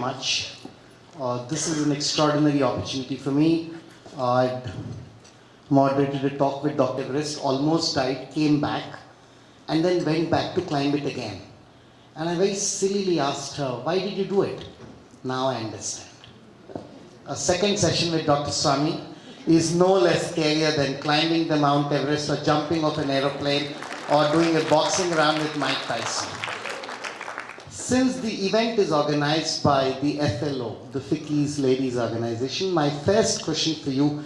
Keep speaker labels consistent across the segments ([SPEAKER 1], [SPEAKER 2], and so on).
[SPEAKER 1] much. This is an extraordinary opportunity for me. I'd moderated a talk with Dr. Everest, almost died, came back, and then went back to climb it again. And I very sillily asked her, why did you do it? Now I understand. A second session with Dr. Swamy is no less scarier than climbing the Mount Everest or jumping off an aeroplane or doing a boxing round with Mike Tyson. Since the event is organized by the FLO, the Fickies Ladies Organization, my first question for you,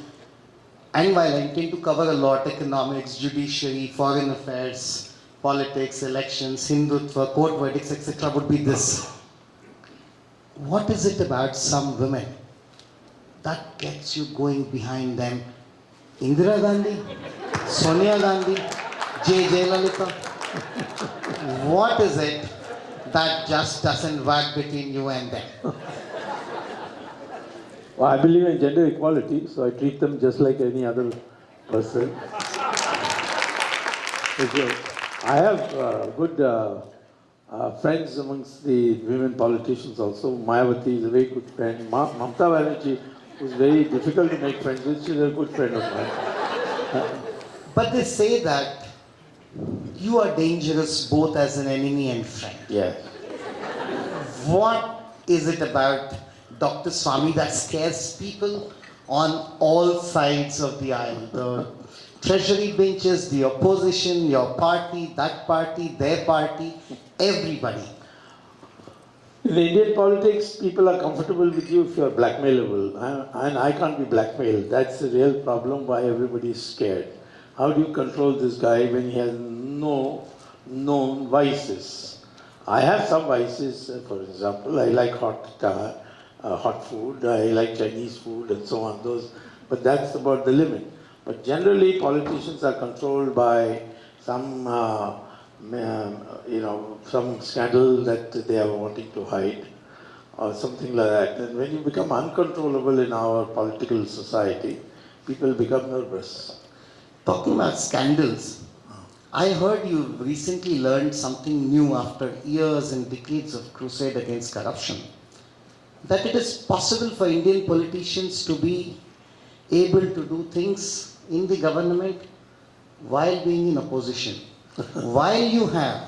[SPEAKER 1] and while I intend to cover a lot, economics, judiciary, foreign affairs, politics, elections, Hindutva, court verdicts, etc., would be this. What is it about some women that gets you going behind them? Indira Gandhi, Sonia Gandhi, J. Jayalalitha. What is it that just doesn't work between you and them?
[SPEAKER 2] Well, I believe in gender equality, so I treat them just like any other person. I have good friends amongst the women politicians also. Mayawati is a very good friend. Mamta Banerjee was very difficult to make friends with. She's a good friend of mine.
[SPEAKER 1] But they say that you are dangerous both as an enemy and friend.
[SPEAKER 2] Yes.
[SPEAKER 1] What is it about Dr. Swamy that scares people on all sides of the aisle? The treasury benches, the opposition, your party, that party, their party, everybody.
[SPEAKER 2] In Indian politics, people are comfortable with you if you are blackmailable. And I can't be blackmailed. That's the real problem why everybody is scared. How do you control this guy when he has no known vices? I have some vices, for example, I like hot food, I like Chinese food and so on, but that's about the limit. But generally, politicians are controlled by some, some scandal that they are wanting to hide, or something like that. And when you become uncontrollable in our political society, people become nervous.
[SPEAKER 1] Talking about scandals, I heard you recently learned something new after years and decades of crusade against corruption. That it is possible for Indian politicians to be able to do things in the government while being in opposition. While you have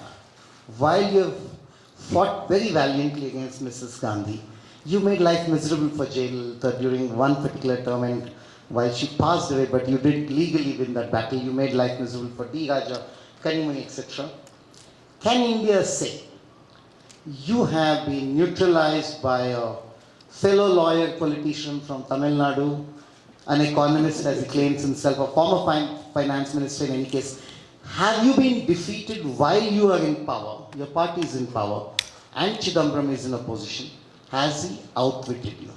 [SPEAKER 1] fought very valiantly against Mrs. Gandhi, you made life miserable for Jayalalitha during one particular term, and while she passed away, but you did legally win that battle, you made life miserable for D. Raja, Kanimani, etc. Can India say you have been neutralized by a fellow lawyer politician from Tamil Nadu, an economist as he claims himself, a former finance minister in any case? Have you been defeated while you are in power, your party is in power, and Chidambaram is in opposition? Has he outwitted you?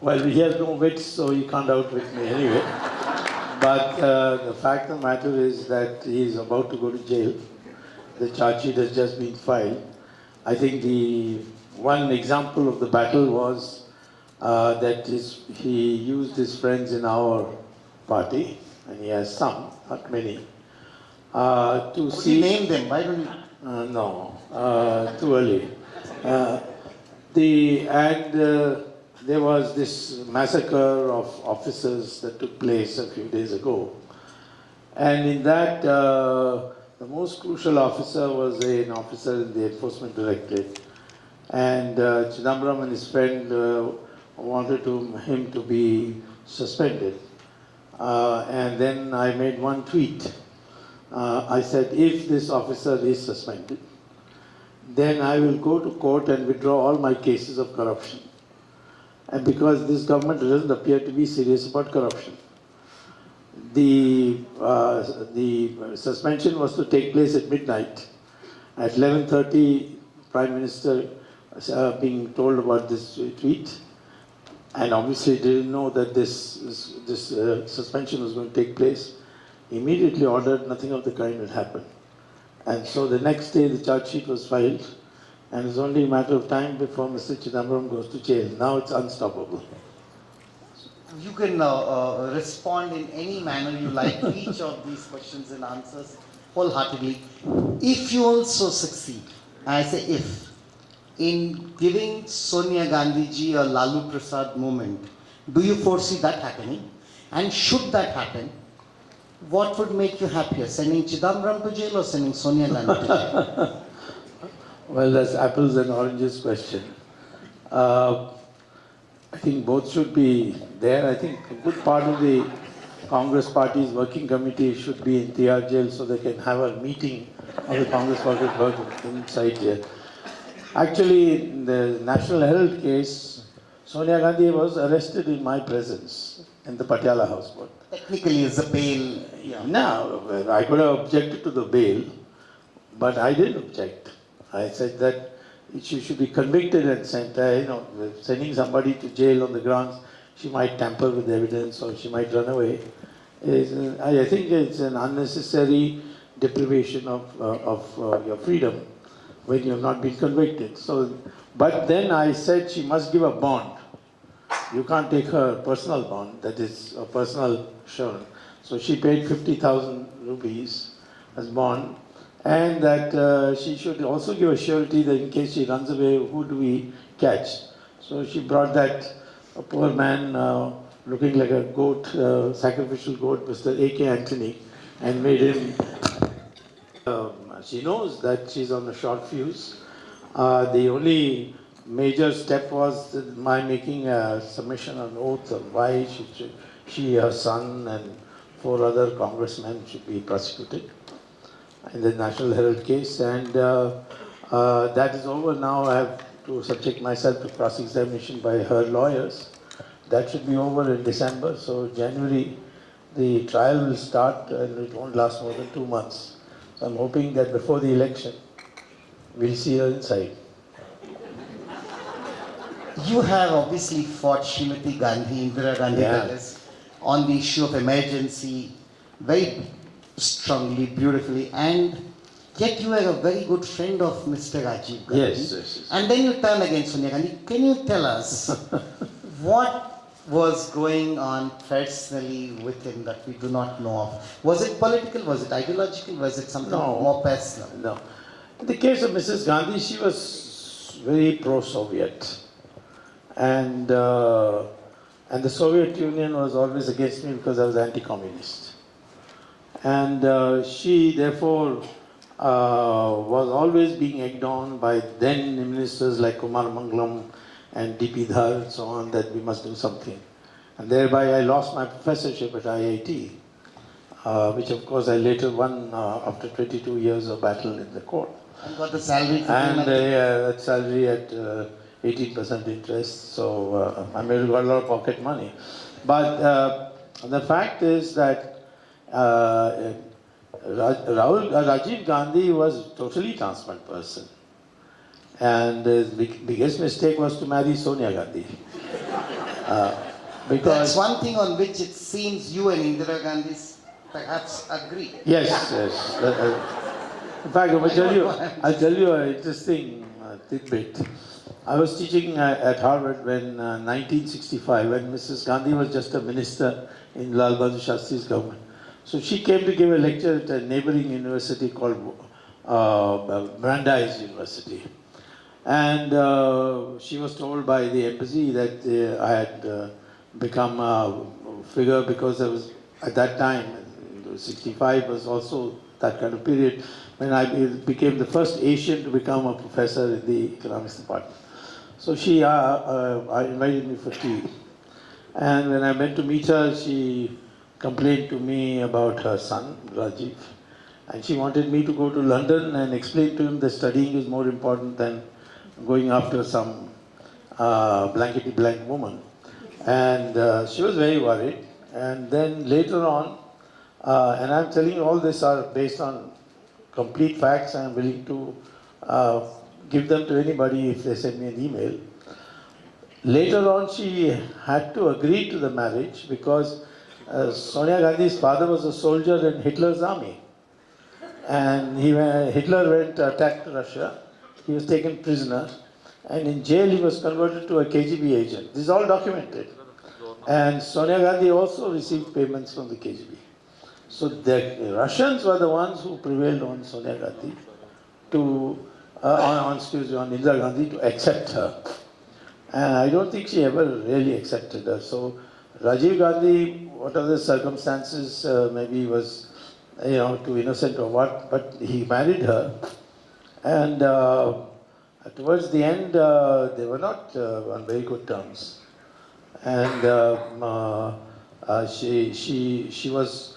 [SPEAKER 2] Well, he has no wits, so he can't outwit me anyway. But the fact of the matter is that he is about to go to jail. The charge sheet has just been filed. I think the one example of the battle was that he used his friends in our party, and he has some, not many, to
[SPEAKER 1] Would
[SPEAKER 2] see...
[SPEAKER 1] you name them? Why don't you?
[SPEAKER 2] No, too early. There was this massacre of officers that took place a few days ago. And in that, the most crucial officer was an officer in the Enforcement Directorate. And Chidambaram and his friend wanted him to be suspended. And then I made one tweet. I said, if this officer is suspended, then I will go to court and withdraw all my cases of corruption. And because this government doesn't appear to be serious about corruption. The suspension was to take place at midnight. At 11:30, Prime Minister being told about this tweet, and obviously didn't know that this suspension was going to take place, immediately ordered nothing of the kind would happen. And so the next day the charge sheet was filed, and it's only a matter of time before Mr. Chidambaram goes to jail. Now it's unstoppable.
[SPEAKER 1] You can respond in any manner you like to each of these questions and answers wholeheartedly. If you also succeed, I say if, in giving Sonia Gandhi ji a Lalu Prasad moment, do you foresee that happening? And should that happen, what would make you happier, sending Chidambaram to jail or sending Sonia Gandhi to jail?
[SPEAKER 2] Well, that's apples and oranges question. I think both should be there. I think a good part of the Congress Party's working committee should be in TR jail so they can have a meeting of the Congress Party working inside jail. Actually, in the National Herald case, Sonia Gandhi was arrested in my presence in the Patiala houseboat.
[SPEAKER 1] Technically, is a bail. Yeah.
[SPEAKER 2] Now, I could have objected to the bail, but I didn't object. I said that she should be convicted and sent. Sending somebody to jail on the grounds she might tamper with evidence or she might run away. I think it's an unnecessary deprivation of your freedom when you have not been convicted. So, but then I said she must give a bond. You can't take her personal bond, that is a personal assurance. So she paid 50,000 rupees as bond, and that she should also give a surety that in case she runs away, who do we catch? So she brought that poor man looking like a goat, sacrificial goat, Mr. A.K. Anthony, and made him. She knows that she's on a short fuse. The only major step was my making a submission on oath of why she, her son, and 4 other congressmen should be prosecuted in the National Herald case. And that is over now. I have to subject myself to cross-examination by her lawyers. That should be over in December. So January, the trial will start and it won't last more than 2 months. So I'm hoping that before the election, we'll see her inside.
[SPEAKER 1] You have obviously fought Srimati Gandhi, Indira Gandhi,
[SPEAKER 2] Yeah.
[SPEAKER 1] that is, on the issue of emergency very strongly, beautifully, and yet you are a very good friend of Mr. Rajiv Gandhi.
[SPEAKER 2] Yes.
[SPEAKER 1] And then you turn against Sonia Gandhi. Can you tell us what was going on personally with him that we do not know of? Was it political? Was it ideological? Was it something more personal?
[SPEAKER 2] No. In the case of Mrs. Gandhi, she was very pro-Soviet. And the Soviet Union was always against me because I was anti-communist. And she therefore was always being egged on by then ministers like Kumar Mangalam and D.P. Dhar and so on that we must do something. And thereby I lost my professorship at IIT, which of course I later won after 22 years of battle in the court.
[SPEAKER 1] And got the salary for
[SPEAKER 2] And that salary at 18% interest, so I got a lot of pocket money. But the fact is that Rajiv Gandhi was a totally transparent person. And his biggest mistake was to marry Sonia Gandhi. Because
[SPEAKER 1] that's one thing on which it seems you and Indira Gandhi perhaps agree.
[SPEAKER 2] Yes. In fact, I'll tell you an interesting tidbit. I was teaching at Harvard when 1965, when Mrs. Gandhi was just a minister in Lal Bahadur Shastri's government. So she came to give a lecture at a neighboring university called Brandeis University. And she was told by the embassy that I had become a figure because I was, at that time, 65 was also that kind of period, when I became the first Asian to become a professor in the economics department. So she invited me for tea. And when I went to meet her, she complained to me about her son, Rajiv. And she wanted me to go to London and explain to him that studying is more important than going after some blankety-blank woman. And she was very worried. And then later on, and I'm telling you all this are based on complete facts. I'm willing to give them to anybody if they send me an email. Later on, she had to agree to the marriage because Sonia Gandhi's father was a soldier in Hitler's army. And Hitler went to attack Russia. He was taken prisoner. And in jail, he was converted to a KGB agent. This is all documented. And Sonia Gandhi also received payments from the KGB. So the Russians were the ones who prevailed on Sonia Gandhi to on Indira Gandhi to accept her. And I don't think she ever really accepted her. So Rajiv Gandhi, what are the circumstances, maybe he was, too innocent or what, but he married her. And towards the end, they were not on very good terms. And he was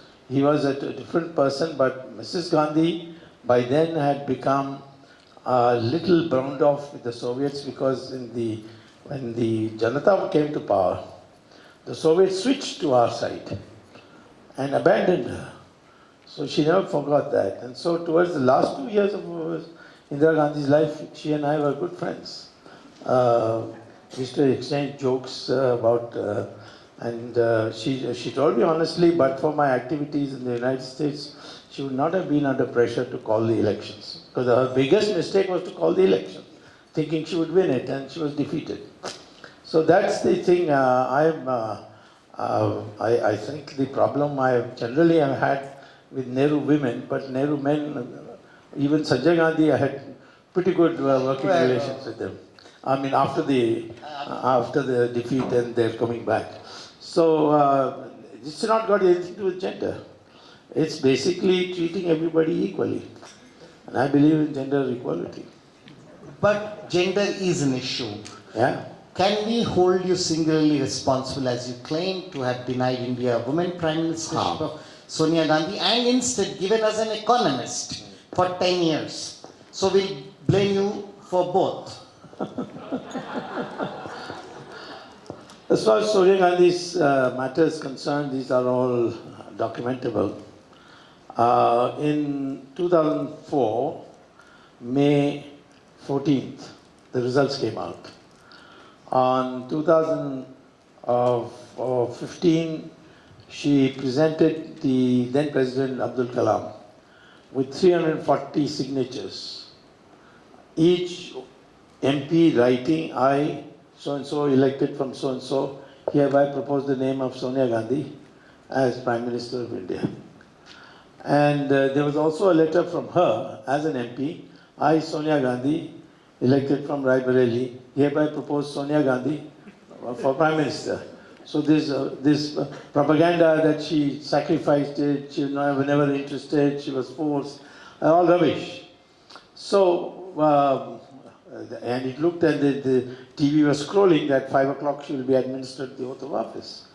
[SPEAKER 2] a different person, but Mrs. Gandhi by then had become a little browned off with the Soviets, because when the Janata came to power, the Soviets switched to our side and abandoned her. So she never forgot that. And so towards the last 2 years of Indira Gandhi's life, she and I were good friends. We used to exchange jokes about, she told me honestly, but for my activities in the United States, she would not have been under pressure to call the elections. Because her biggest mistake was to call the election, thinking she would win it, and she was defeated. So that's the thing. I think the problem I generally have had with Nehru women, but Nehru men, even Sanjay Gandhi, I had pretty good working relations with them. I mean, after the defeat and they're coming back. So it's not got anything to do with gender. It's basically treating everybody equally. And I believe in gender equality.
[SPEAKER 1] But gender is an issue.
[SPEAKER 2] Yeah.
[SPEAKER 1] Can we hold you singularly responsible, as you claim, to have denied India a woman prime ministership of Sonia Gandhi, and instead given us an economist for 10 years? So we'll blame you for both.
[SPEAKER 2] As far as Sonia Gandhi's matter is concerned, these are all documentable. In 2004, May 14th, the results came out. On 2015, she presented the then President Abdul Kalam with 340 signatures. Each MP writing, I, so-and-so elected from so-and-so, hereby propose the name of Sonia Gandhi as Prime Minister of India. And there was also a letter from her as an MP, I, Sonia Gandhi, elected from Raebareli, hereby propose Sonia Gandhi for Prime Minister. So this propaganda that she sacrificed it, she was never interested, she was forced, all rubbish. So, and it looked at the TV was scrolling that 5 o'clock she will be administered the oath of office.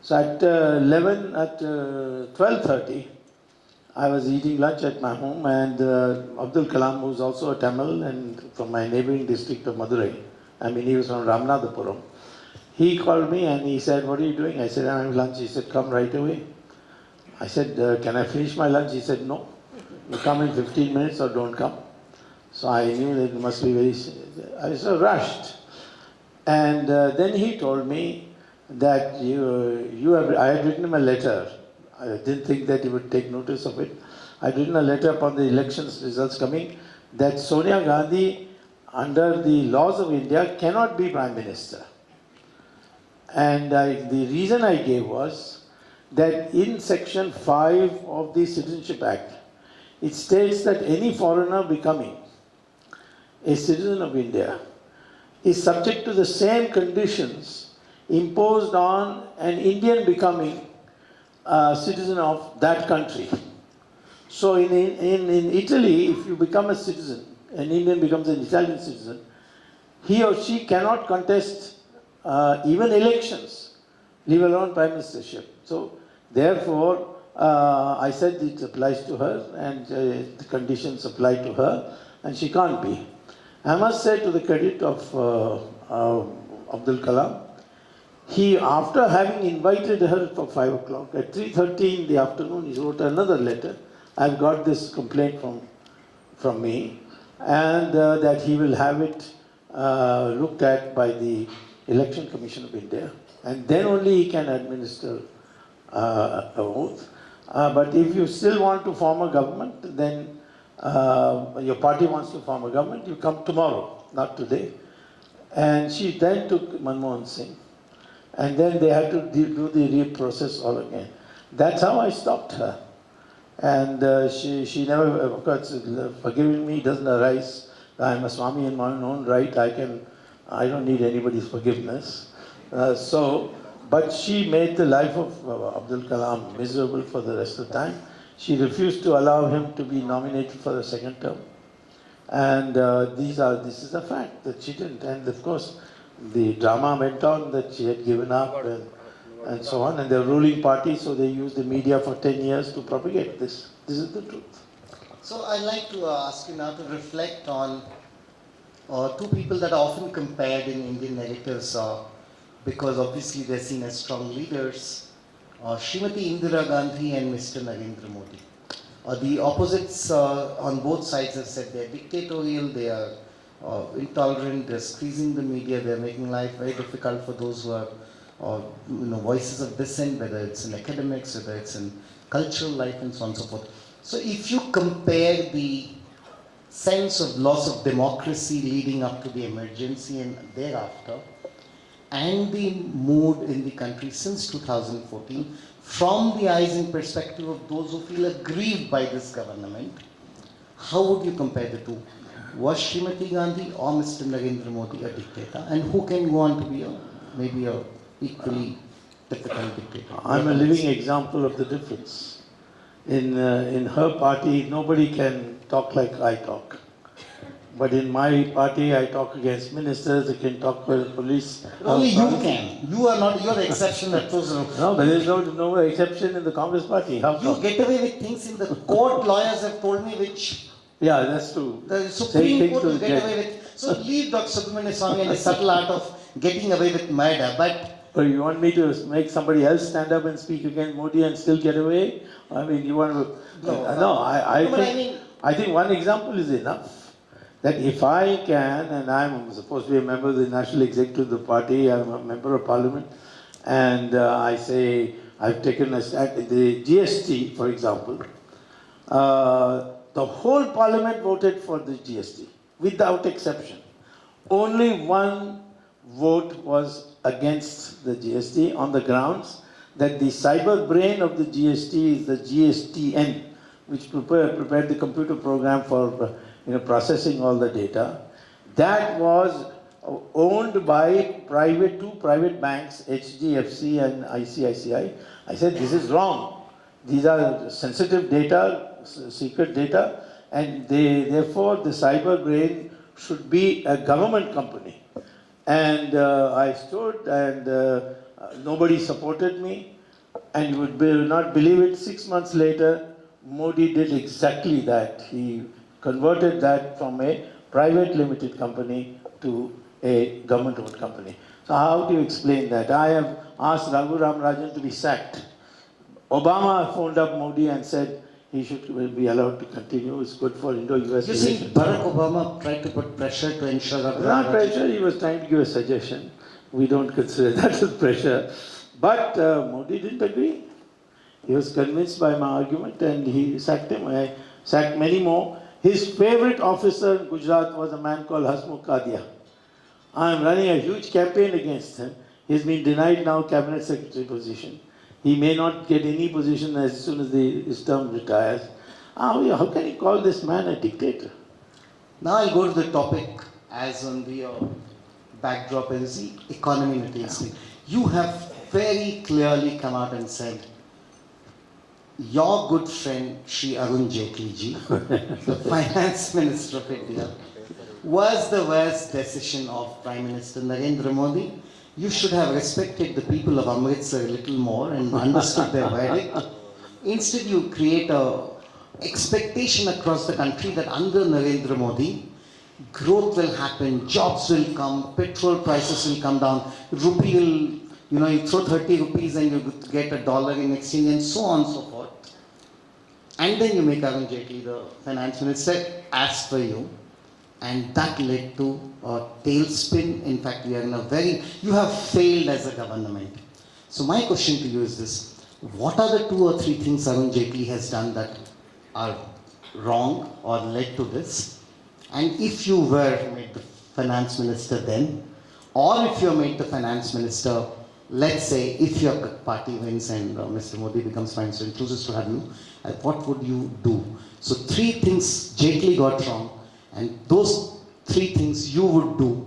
[SPEAKER 2] So at 12:30, I was eating lunch at my home, and Abdul Kalam, who's also a Tamil and from my neighboring district of Madurai, I mean he was from Ramanathapuram, he called me and he said, "What are you doing?" I said, "I'm having lunch." He said, "Come right away." I said, "Can I finish my lunch?" He said, "No, you come in 15 minutes or don't come." So I knew that it must be I was so rushed. And then he told me that I had written him a letter. I didn't think that he would take notice of it. I had written a letter upon the elections results coming that Sonia Gandhi, under the laws of India, cannot be Prime Minister. And the reason I gave was that in Section 5 of the Citizenship Act, it states that any foreigner becoming a citizen of India is subject to the same conditions imposed on an Indian becoming a citizen of that country. So in Italy, if you become a citizen, an Indian becomes an Italian citizen, he or she cannot contest even elections, leave alone prime ministership. So therefore, I said it applies to her, and the conditions apply to her, and she can't be. I must say, to the credit of Abdul Kalam, he, after having invited her for 5 o'clock, at 3:30 in the afternoon, he wrote another letter. I've got this complaint from me, and that he will have it looked at by the Election Commission of India, and then only he can administer a oath. But if you still want to form a government, then your party wants to form a government, you come tomorrow, not today. And she then took Manmohan Singh, and then they had to do the process all again. That's how I stopped her. And she never, of course, forgiving me doesn't arise I'm a Swami in my own right. I don't need anybody's forgiveness. But she made the life of Abdul Kalam miserable for the rest of the time. She refused to allow him to be nominated for the second term. And this is a fact that she didn't. And of course, the drama went on that she had given up and so on. And they're ruling party, so they used the media for 10 years to propagate this. This is the truth.
[SPEAKER 1] So I'd like to ask you now to reflect on two people that are often compared in Indian narratives because obviously they're seen as strong leaders, Srimati Indira Gandhi and Mr. Narendra Modi. The opposites on both sides have said they're dictatorial, they are intolerant, they're squeezing the media, they're making life very difficult for those who are voices of dissent, whether it's in academics, whether it's in cultural life and so on and so forth. So if you compare the sense of loss of democracy leading up to the emergency and thereafter, and the mood in the country since 2014, from the eyes and perspective of those who feel aggrieved by this government, how would you compare the two? Was Srimati Gandhi or Mr. Narendra Modi a dictator? And who can go on to be maybe a equally difficult dictator?
[SPEAKER 2] I'm a living example of the difference. In her party, nobody can talk like I talk. But in my party, I talk against ministers, I can talk with police.
[SPEAKER 1] Only you can. You are not, you are the exception that chose.
[SPEAKER 2] No, but there is no exception in the Congress party. How
[SPEAKER 1] You
[SPEAKER 2] come?
[SPEAKER 1] get away with things in the court, lawyers have told me, which
[SPEAKER 2] Yeah, that's true.
[SPEAKER 1] the Supreme Court will get away with. So leave Dr. Subramanian Swamy and the subtle art of getting away with murder. But
[SPEAKER 2] you want me to make somebody else stand up and speak against Modi and still get away? I mean, you want to... I think one example is enough. That if I can, and I'm supposed to be a member of the National Executive of the party, I'm a member of Parliament, and I say I've taken a stand, the GST, for example, the whole Parliament voted for the GST, without exception. Only one vote was against the GST on the grounds that the cyber brain of the GST is the GSTN, which prepared the computer program for processing all the data. That was owned by two private banks, HDFC and ICICI. I said, this is wrong. These are sensitive data, secret data, and therefore the cyber brain should be a government company. And I stood and nobody supported me. And you would not believe it, 6 months later, Modi did exactly that. He converted that from a private limited company to a government-owned company. So how do you explain that? I have asked Raghu Ram Rajan to be sacked. Obama phoned up Modi and said he should be allowed to continue. It's good for Indo-US relations.
[SPEAKER 1] you see, Barack Obama tried to put pressure to ensure that...
[SPEAKER 2] Not pressure, he was trying to give a suggestion. We don't consider that as pressure. But Modi didn't agree. He was convinced by my argument and he sacked him. I sacked many more. His favorite officer in Gujarat was a man called Hasmukh Kadia. I am running a huge campaign against him. He's been denied now cabinet secretary position. He may not get any position as soon as his term retires. How can you call this man a dictator?
[SPEAKER 1] Now I'll go to the topic as on the backdrop as the economy materialistic. You have very clearly come out and said, your good friend Shri Arun Jaitley ji, the Finance Minister of India, was the worst decision of Prime Minister Narendra Modi. You should have respected the people of Amritsar a little more and understood their verdict. Instead, you create a expectation across the country that under Narendra Modi, growth will happen, jobs will come, petrol prices will come down, rupee will, you throw 30 rupees and you get $1 in exchange and so on and so forth. And then you make Arun Jaitley the finance minister as per you. And that led to a tailspin. In fact, we are in you have failed as a government. So my question to you is this. What are the 2 or 3 things Arun Jaitley has done that are wrong or led to this? And if you were made the finance minister then, or if you're made the finance minister, let's say if your party wins and Mr. Modi becomes finance minister and chooses to have you, what would you do? So 3 things Jaitley got wrong, and those three things you would do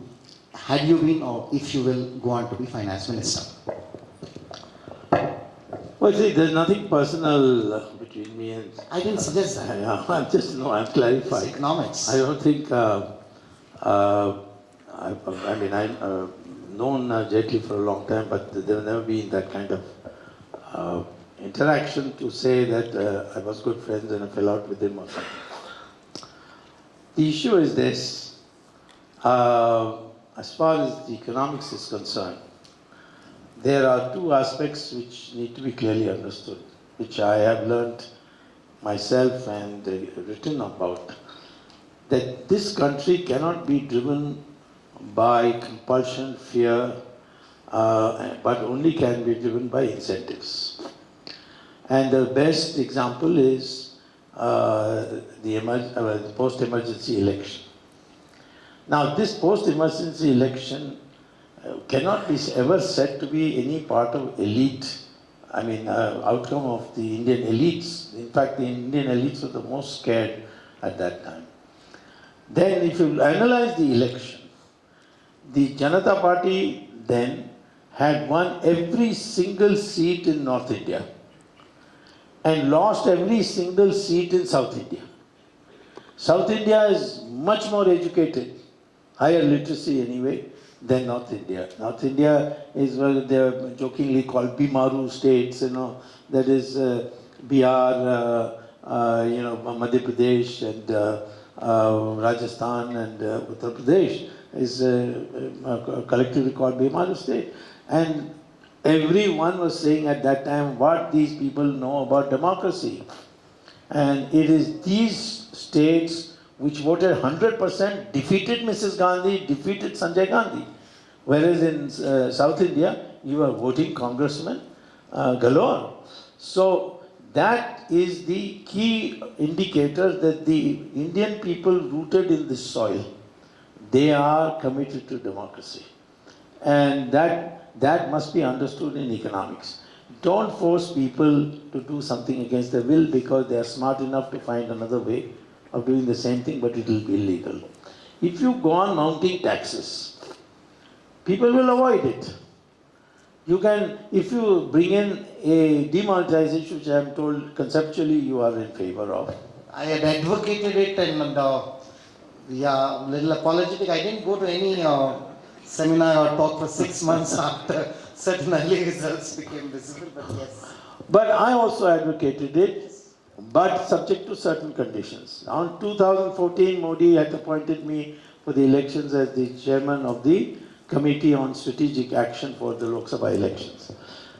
[SPEAKER 1] had you been, or if you will go on to be finance minister.
[SPEAKER 2] Well, see, there's nothing personal between me and.
[SPEAKER 1] I didn't suggest that.
[SPEAKER 2] I'm just, no, I'm
[SPEAKER 1] It's
[SPEAKER 2] clarifying.
[SPEAKER 1] economics.
[SPEAKER 2] I don't think, I mean, I've known Jaitley for a long time, but there have never been that kind of interaction to say that I was good friends and I fell out with him or something. The issue is this, as far as the economics is concerned, there are two aspects which need to be clearly understood, which I have learned myself and written about, that this country cannot be driven by compulsion, fear, but only can be driven by incentives. And the best example is the post-emergency election. Now, this post-emergency election cannot be ever said to be any part of elite, outcome of the Indian elites. In fact, the Indian elites were the most scared at that time. Then, if you analyze the election, the Janata Party then had won every single seat in North India and lost every single seat in South India. South India is much more educated, higher literacy anyway, than North India. North India is what they are jokingly called Bimaru states, that is Bihar, Madhya Pradesh and Rajasthan and Uttar Pradesh is collectively called Bimaru state. And everyone was saying at that time what these people know about democracy. And it is these states which voted 100%, defeated Mrs. Gandhi, defeated Sanjay Gandhi. Whereas in South India, you are voting congressmen galore. So that is the key indicator that the Indian people rooted in this soil, they are committed to democracy. And that must be understood in economics. Don't force people to do something against their will because they are smart enough to find another way of doing the same thing, but it will be illegal. If you go on mounting taxes, people will avoid it. You can, if you bring in a demonetization, which I am told conceptually you are in favor of.
[SPEAKER 1] I had advocated it and little apologetic. I didn't go to any seminar or talk for 6 months after certain early results became visible, but yes.
[SPEAKER 2] But I also advocated it, but subject to certain conditions. On 2014, Modi had appointed me for the elections as the chairman of the Committee on Strategic Action for the Lok Sabha elections.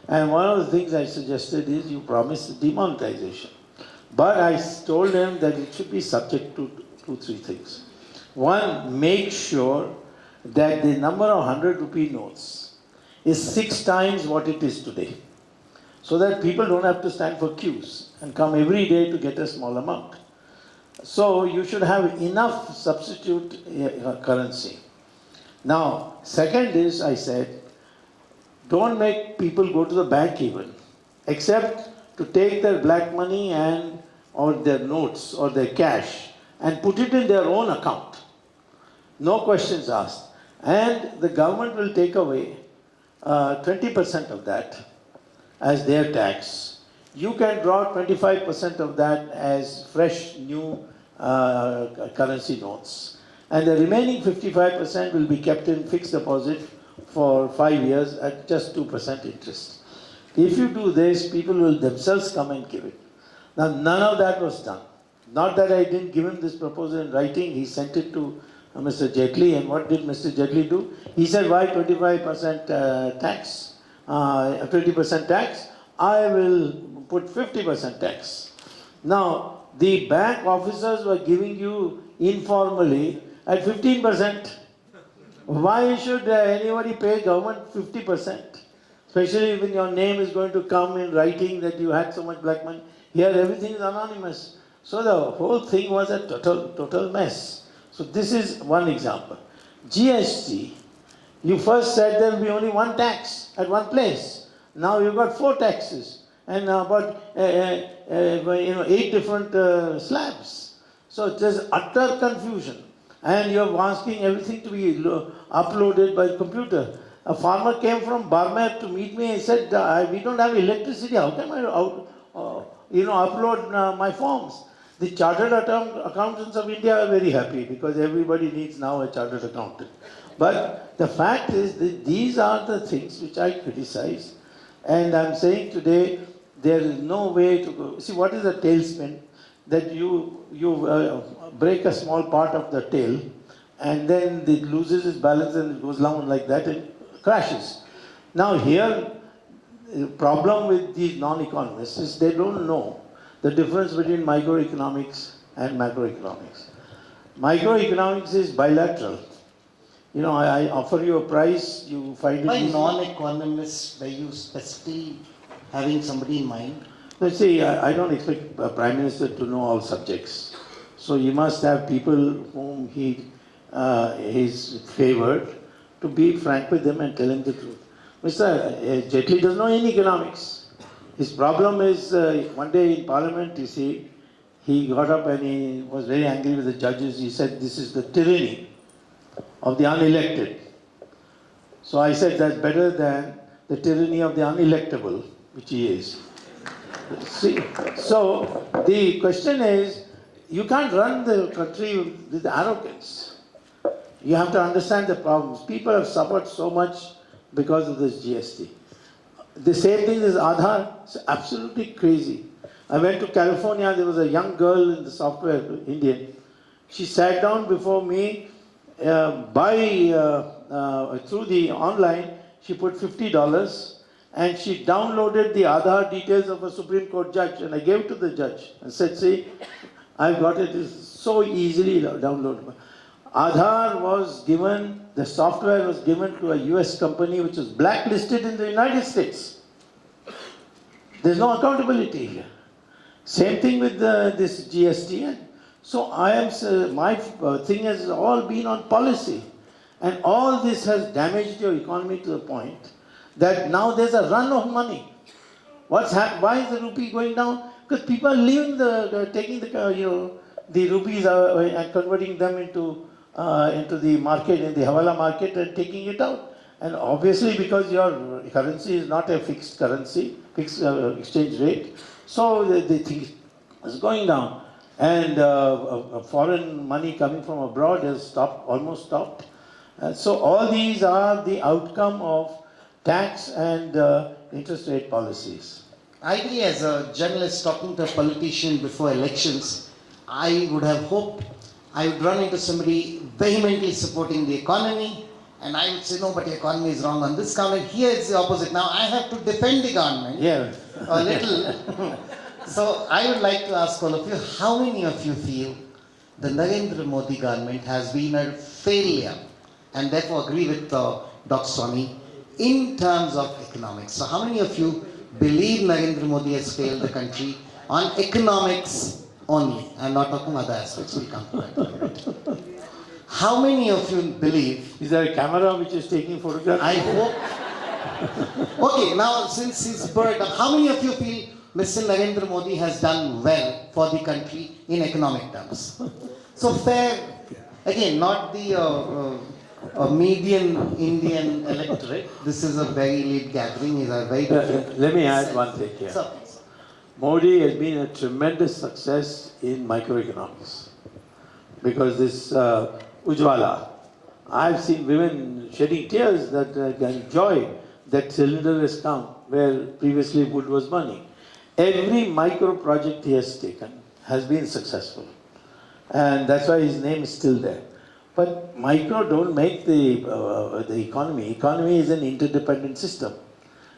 [SPEAKER 2] And one of the things I suggested is you promise demonetization. But I told him that it should be subject to 2-3 things. One, make sure that the number of 100 rupee notes is 6 times what it is today, so that people don't have to stand for queues and come every day to get a small amount. So you should have enough substitute currency. Now, second is, I said, don't make people go to the bank even, except to take their black money or their notes or their cash and put it in their own account. No questions asked. And the government will take away 20% of that as their tax. You can draw 25% of that as fresh new currency notes. And the remaining 55% will be kept in fixed deposit for 5 years at just 2% interest. If you do this, people will themselves come and give it. Now, none of that was done. Not that I didn't give him this proposal in writing, he sent it to Mr. Jaitley, and what did Mr. Jaitley do? He said, why 25% tax? 20% tax? I will put 50% tax. Now, the bank officers were giving you informally at 15%. Why should anybody pay government 50%? Especially when your name is going to come in writing that you had so much black money. Here everything is anonymous. So the whole thing was a total mess. So this is one example. GST, you first said there will be only one tax at one place. Now you've got 4 taxes and about 8 different slabs. So there's utter confusion. and you're asking everything to be uploaded by computer. A farmer came from Barmer to meet me and said, we don't have electricity, how can I upload my forms? The chartered accountants of India are very happy because everybody needs now a chartered accountant. But the fact is that these are the things which I criticize, and I'm saying today there is no way to go. See, what is a tailspin? That you break a small part of the tail, and then it loses its balance and it goes down like that and crashes. Now here, the problem with these non-economists is they don't know the difference between microeconomics and macroeconomics. Microeconomics is bilateral. You know, I offer you a price, you find it
[SPEAKER 1] By
[SPEAKER 2] easy.
[SPEAKER 1] non-economists, were you specifically having somebody in mind?
[SPEAKER 2] Let's see, I don't expect a Prime Minister to know all subjects. So he must have people whom he's favored to be frank with them and tell him the truth. Mr. Jaitley doesn't know any economics. His problem is, one day in Parliament, you see, he got up and he was very angry with the judges. He said, this is the tyranny of the unelected. So I said, that's better than the tyranny of the unelectable, which he is. See, so the question is, you can't run the country with arrogance. You have to understand the problems. People have suffered so much because of this GST. The same thing is Aadhaar. It's absolutely crazy. I went to California, there was a young girl in the software, Indian. She sat down before me, through the online, she put $50 and she downloaded the Aadhaar details of a Supreme Court judge, and I gave it to the judge and said, see, I've got it, it's so easily downloadable. Aadhaar was given, the software was given to a US company which was blacklisted in the United States. There's no accountability here. Same thing with this GST. So my thing has all been on policy. And all this has damaged your economy to the point that now there's a run of money. Why is the rupee going down? Because people are leaving taking the rupees and converting them into the market, in the Hawala market, and taking it out. And obviously because your currency is not a fixed currency, fixed exchange rate, so the thing is going down. And foreign money coming from abroad has almost stopped. So all these are the outcome of tax and interest rate policies.
[SPEAKER 1] Ideally, as a journalist talking to a politician before elections, I would have hoped I would run into somebody vehemently supporting the economy, and I would say, no, but the economy is wrong on this count, and here it's the opposite. Now I have to defend the government a little. So I would like to ask all of you, how many of you feel the Narendra Modi government has been a failure, and therefore agree with Dr. Swamy in terms of economics? So how many of you believe Narendra Modi has failed the country on economics only? I'm not talking other aspects, we'll come to that. How many of you believe...
[SPEAKER 2] Is there a camera which is taking photographs?
[SPEAKER 1] I hope... Okay, now since he's burned up, how many of you feel Mr. Narendra Modi has done well for the country in economic terms? So fair, again, not the median Indian electorate. This is a very elite gathering. These are very different.
[SPEAKER 2] Let me add one thing here.
[SPEAKER 1] So,
[SPEAKER 2] Modi has been a tremendous success in microeconomics. Because this Ujjwala, I've seen women shedding tears that enjoy that cylinder has come where previously wood was money. Every micro project he has taken has been successful. And that's why his name is still there. But micro don't make the economy. Economy is an interdependent system.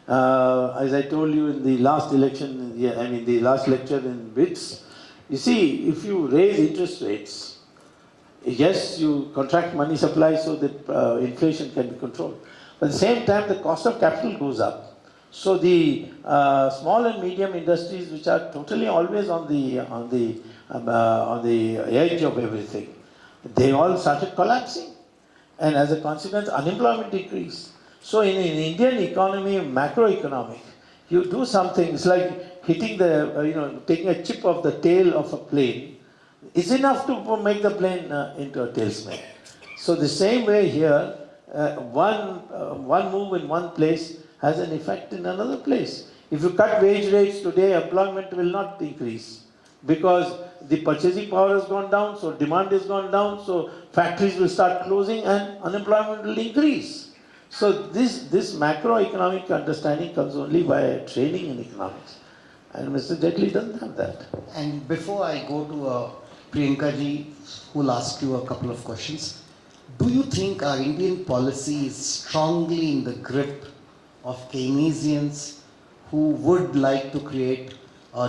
[SPEAKER 2] As I told you in the last election, the last lecture in BITS, you see, if you raise interest rates, yes, you contract money supply so that inflation can be controlled. But at the same time, the cost of capital goes up. So the small and medium industries, which are totally always on the edge of everything, they all started collapsing, and as a consequence, unemployment decreased. So in an Indian economy, macroeconomic, you do something. It's like hitting taking a chip of the tail of a plane is enough to make the plane into a tailspin. So the same way here, one move in one place has an effect in another place. If you cut wage rates today, employment will not increase because the purchasing power has gone down, so demand has gone down, so factories will start closing and unemployment will increase. So this macroeconomic understanding comes only by training in economics. And Mr. Jaitley doesn't have that.
[SPEAKER 1] And before I go to Priyanka ji, who will ask you a couple of questions, do you think our Indian policy is strongly in the grip of Keynesians who would like to create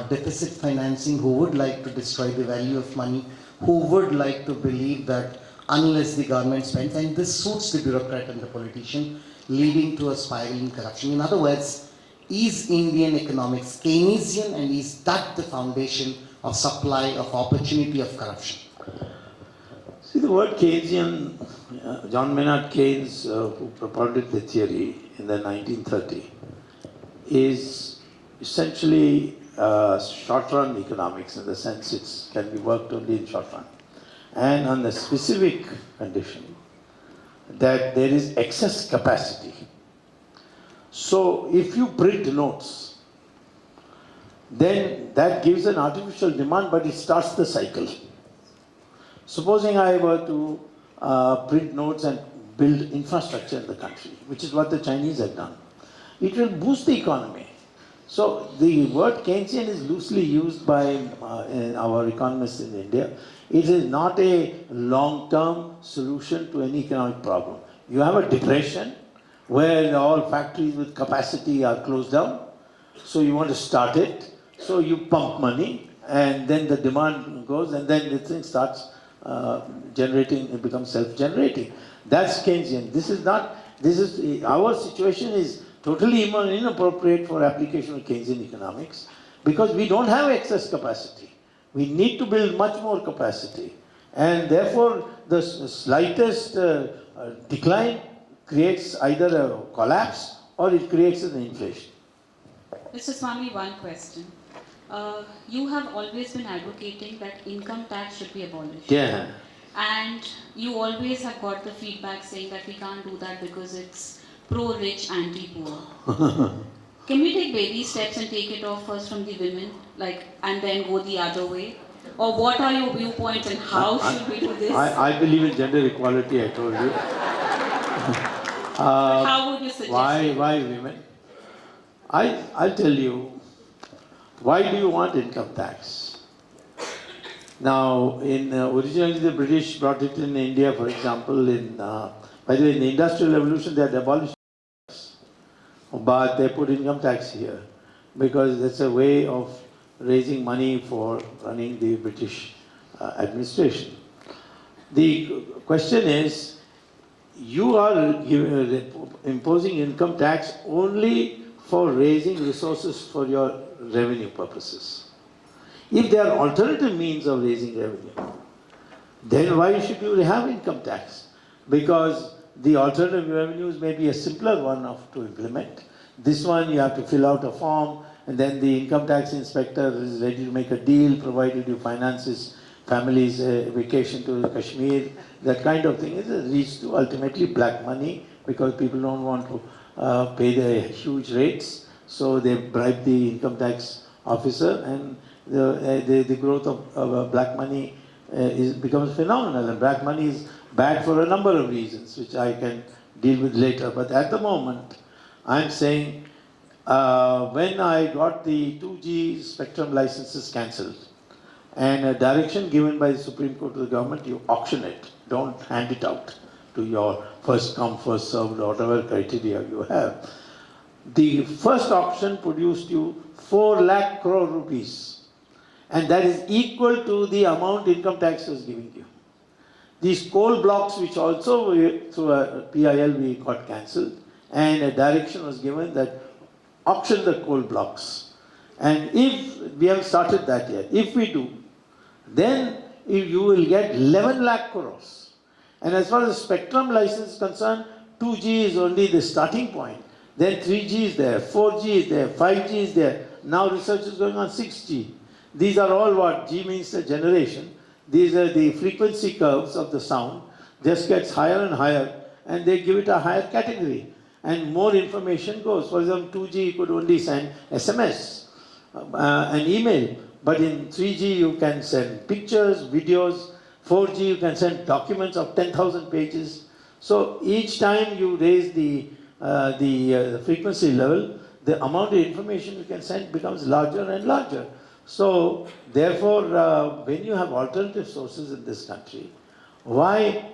[SPEAKER 1] deficit financing, who would like to destroy the value of money, who would like to believe that unless the government spends, and this suits the bureaucrat and the politician, leading to a spiral in corruption? In other words, is Indian economics Keynesian, and is that the foundation of supply, of opportunity, of corruption?
[SPEAKER 2] See, the word Keynesian, John Maynard Keynes, who propounded the theory in the 1930s, is essentially short-run economics, in the sense it can be worked only in short run. And on the specific condition that there is excess capacity. So if you print notes, then that gives an artificial demand, but it starts the cycle. Supposing I were to print notes and build infrastructure in the country, which is what the Chinese have done, it will boost the economy. So the word Keynesian is loosely used by our economists in India. It is not a long-term solution to any economic problem. You have a depression where all factories with capacity are closed down. So you want to start it. So you pump money, and then the demand goes, and then the thing starts generating, it becomes self-generating. That's Keynesian. Our situation is totally inappropriate for application of Keynesian economics because we don't have excess capacity. We need to build much more capacity. And therefore, the slightest decline creates either a collapse or it creates an inflation.
[SPEAKER 3] Mr. Swamy, one question. You have always been advocating that income tax should be abolished.
[SPEAKER 2] Yeah.
[SPEAKER 3] And you always have got the feedback saying that we can't do that because it's pro-rich, anti-poor. Can we take baby steps and take it off first from the women, and then go the other way? Or what are your viewpoints and how should we do this?
[SPEAKER 2] I believe in gender equality, I told you.
[SPEAKER 3] How would you suggest it?
[SPEAKER 2] Why women? I'll tell you, why do you want income tax? Now, originally the British brought it in India, for example, by the way, in the Industrial Revolution they had abolished tax, but they put income tax here because that's a way of raising money for running the British administration. The question is, you are imposing income tax only for raising resources for your revenue purposes. If there are alternative means of raising revenue, then why should you have income tax? Because the alternative revenues may be a simpler one to implement. This one you have to fill out a form, and then the income tax inspector is ready to make a deal provided you finances families' vacation to Kashmir. That kind of thing leads to ultimately black money because people don't want to pay the huge rates. So they bribe the income tax officer, and the growth of black money becomes phenomenal. And black money is bad for a number of reasons, which I can deal with later. But at the moment, I'm saying when I got the 2G spectrum licenses cancelled, and a direction given by the Supreme Court to the government, you auction it. Don't hand it out to your first come, first served, or whatever criteria you have. The first auction produced you 4 lakh crore rupees, and that is equal to the amount income tax was giving you. These coal blocks, which also through a PIL we got cancelled, and a direction was given that auction the coal blocks. And if we have started that yet, if we do, then you will get 11 lakh crores. And as far as spectrum license is concerned, 2G is only the starting point. Then 3G is there, 4G is there, 5G is there. Now research is going on 6G. These are all what? G means the generation. these are the frequency curves of the sound, just gets higher and higher, and they give it a higher category. And more information goes. For example, 2G you could only send SMS, an email, but in 3G you can send pictures, videos, 4G you can send documents of 10,000 pages. So each time you raise the frequency level, the amount of information you can send becomes larger and larger. So therefore, when you have alternative sources in this country, why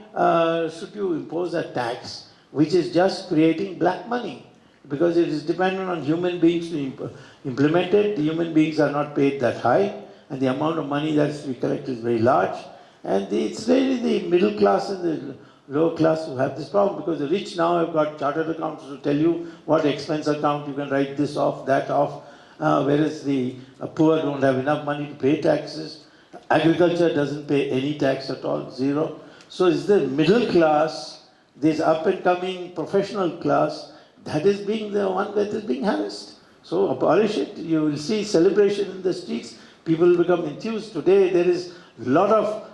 [SPEAKER 2] should you impose a tax which is just creating black money? Because it is dependent on human beings to implement it. The human beings are not paid that high, and the amount of money that is to be collected is very large. And it's really the middle class and the lower class who have this problem, because the rich now have got chartered accountants to tell you what expense account you can write this off, that off, whereas the poor don't have enough money to pay taxes. Agriculture doesn't pay any tax at all, zero. So it's the middle class, this up and coming professional class, that is being the one that is being harassed. So abolish it, you will see celebration in the streets, people will become enthused. Today there is a lot of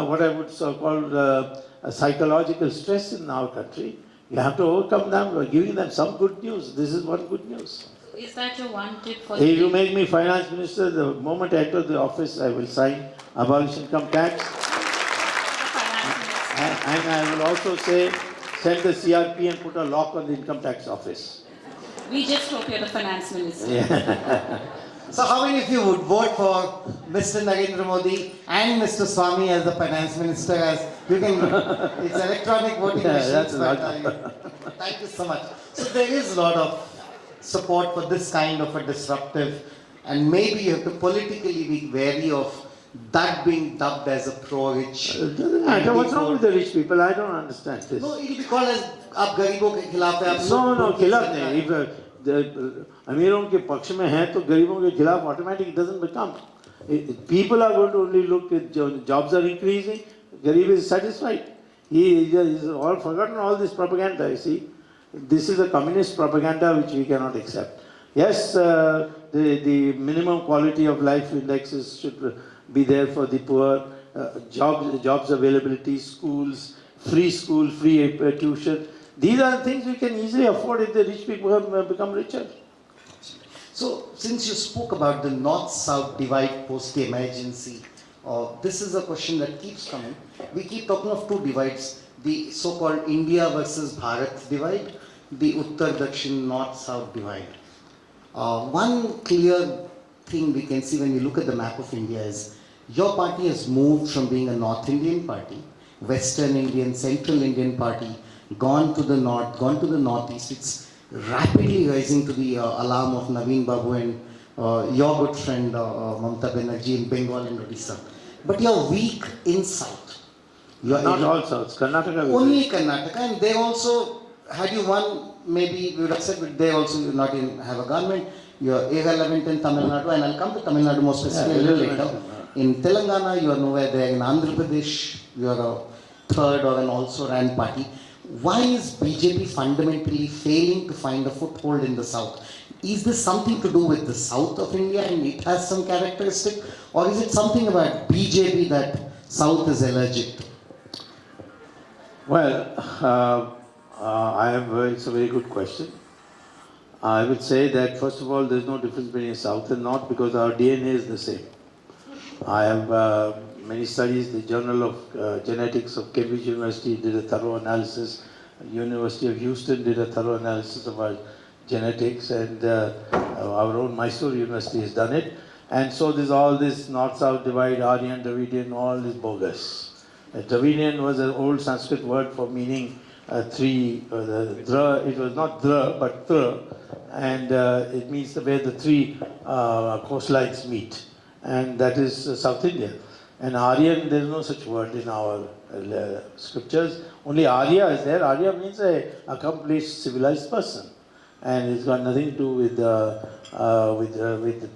[SPEAKER 2] what I would call a psychological stress in our country. You have to overcome them by giving them some good news. This is one good news.
[SPEAKER 3] Is that your one tip for
[SPEAKER 2] If you make me finance minister, the moment I enter the office, I will sign abolish income tax. And I will also say, send the CRP and put a lock on the income tax office.
[SPEAKER 3] We just hope you're the finance minister.
[SPEAKER 2] Yeah.
[SPEAKER 1] So how many of you would vote for Mr. Narendra Modi and Mr. Swamy as the finance minister? As you can, it's electronic voting machines, but thank you so much. So there is a lot of support for this kind of a disruptive, and maybe you have to politically be wary of that being dubbed as a pro-rich.
[SPEAKER 2] What's wrong with the rich people? I don't understand this.
[SPEAKER 1] No, it will be called as आप गरीबों के खिलाफ है, आप
[SPEAKER 2] No, खिलाफ नहीं. If अमीरों के पक्ष में है तो गरीबों के खिलाफ automatic doesn't become. People are going to only look at jobs are increasing. Garib is satisfied. He is all forgotten all this propaganda. You see, this is a communist propaganda which we cannot accept. Yes, the minimum quality of life indexes should be there for the poor. Jobs availability, schools, free tuition. These are things we can easily afford if the rich people become richer.
[SPEAKER 1] So, since you spoke about the north-south divide post the emergency, this is a question that keeps coming. We keep talking of two divides, the so-called India versus Bharat divide, the Uttar-Dakshin north-south divide. One clear thing we can see when we look at the map of India is, your party has moved from being a North Indian party, Western Indian, Central Indian party, gone to the north, gone to the northeast. It's rapidly rising to the alarm of Naveen Babu and your good friend Mamata Banerjee in Bengal and Odisha. But you're weak in south. You're
[SPEAKER 2] Not all souths, Karnataka.
[SPEAKER 1] Only Karnataka, and they also, had you won, maybe we would have said, but they also do not have a government. You're irrelevant in Tamil Nadu, and I'll come to Tamil Nadu more specifically a little later. In Telangana, you are nowhere there. In Andhra Pradesh, you are a third or an also ran party. Why is BJP fundamentally failing to find a foothold in the south? Is this something to do with the south of India and it has some characteristic? Or is it something about BJP that south is allergic to?
[SPEAKER 2] Well, it's a very good question. I would say that first of all, there's no difference between south and north because our DNA is the same. I have many studies. The Journal of Genetics of Cambridge University did a thorough analysis. University of Houston did a thorough analysis of our genetics, and our own Mysore University has done it. And so there's all this north-south divide, Aryan, Dravidian, all is bogus. Dravidian was an old Sanskrit word for meaning three. It was not dra, but tra, and it means where the three coastlines meet. And that is South India. And Aryan, there is no such word in our scriptures. Only Arya is there. Arya means a accomplished, civilized person, and it's got nothing to do with the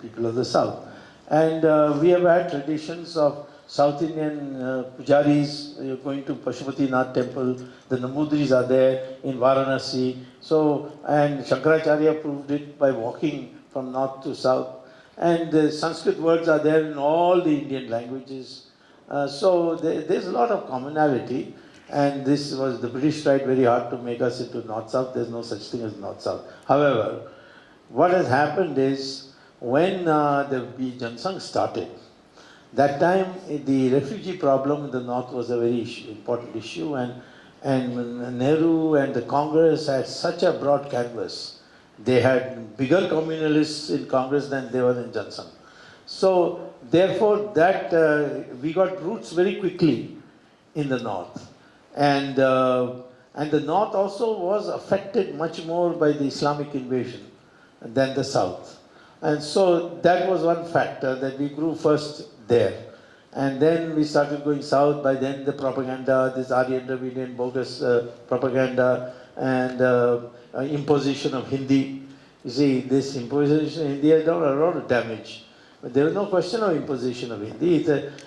[SPEAKER 2] people of the south. And we have had traditions of South Indian pujaris. You're going to Pashupatinath temple. The Namudris are there in Varanasi. So, and Shankaracharya proved it by walking from north to south. And the Sanskrit words are there in all the Indian languages. So there's a lot of commonality, and this was, the British tried very hard to make us into North-South. There's no such thing as North-South. However, what has happened is, when the Jansang started, that time the refugee problem in the North was a very important issue, and Nehru and the Congress had such a broad canvas. They had bigger communalists in Congress than they were in Jansang. So therefore that we got roots very quickly in the North. And the North also was affected much more by the Islamic invasion than the South. And so that was one factor, that we grew first there. And then we started going south. By then the propaganda, this Aryan Dravidian bogus propaganda, and imposition of Hindi. You see, this imposition of Hindi has done a lot of damage. But there was no question of imposition of Hindi.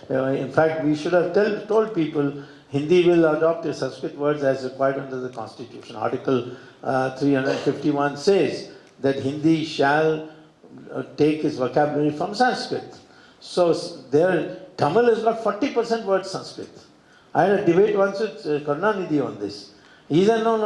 [SPEAKER 2] In fact, we should have told people Hindi will adopt Sanskrit words as required under the Constitution. Article 351 says that Hindi shall take its vocabulary from Sanskrit. So Tamil has got 40% words Sanskrit. I had a debate once with Karunanidhi on this. He said, no,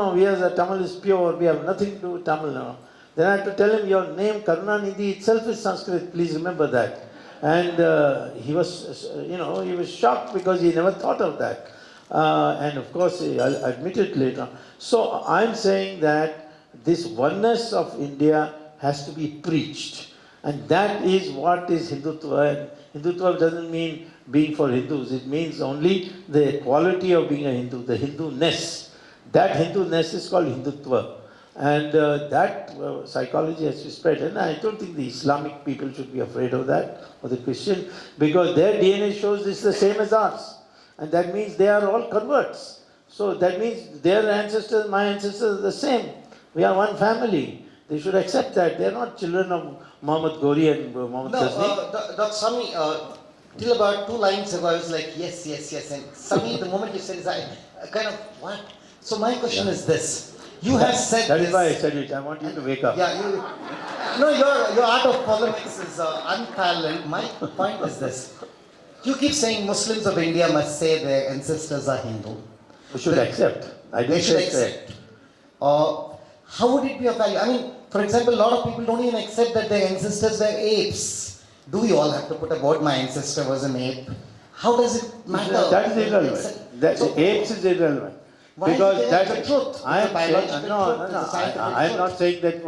[SPEAKER 2] Tamil is pure, we have nothing to do with Tamil now. Then I had to tell him, your name Karunanidhi itself is Sanskrit, please remember that. And he was shocked because he never thought of that. And of course, I'll admit it later. So I'm saying that this oneness of India has to be preached. And that is what is Hindutva. And Hindutva doesn't mean being for Hindus. It means only the quality of being a Hindu, the Hindu-ness. That Hindu-ness is called Hindutva. And that psychology has to spread. And I don't think the Islamic people should be afraid of that, or the Christian, because their DNA shows this is the same as ours. And that means they are all converts. So that means their ancestors, my ancestors are the same. We are one family. They should accept that. They are not children of Muhammad Ghori and Muhammad Ghazni.
[SPEAKER 1] Dr. Swamy, till about 2 lines ago, I was like, yes. And Swamy, the moment you said this, I kind of, what? So my question is this. You have said
[SPEAKER 2] that
[SPEAKER 1] this.
[SPEAKER 2] Is why I said it. I want you to wake up.
[SPEAKER 1] Yeah, your art of polemics is unparalleled. My point is this. You keep saying Muslims of India must say their ancestors are Hindu.
[SPEAKER 2] We should accept.
[SPEAKER 1] They should accept. How would it be of value? I mean, for example, a lot of people don't even accept that their ancestors were apes. Do we all have to put a board, my ancestor was an ape? How does it matter?
[SPEAKER 2] That is irrelevant. Apes is irrelevant.
[SPEAKER 1] Why
[SPEAKER 2] because
[SPEAKER 1] is
[SPEAKER 2] that's
[SPEAKER 1] the truth?
[SPEAKER 2] I'm not saying that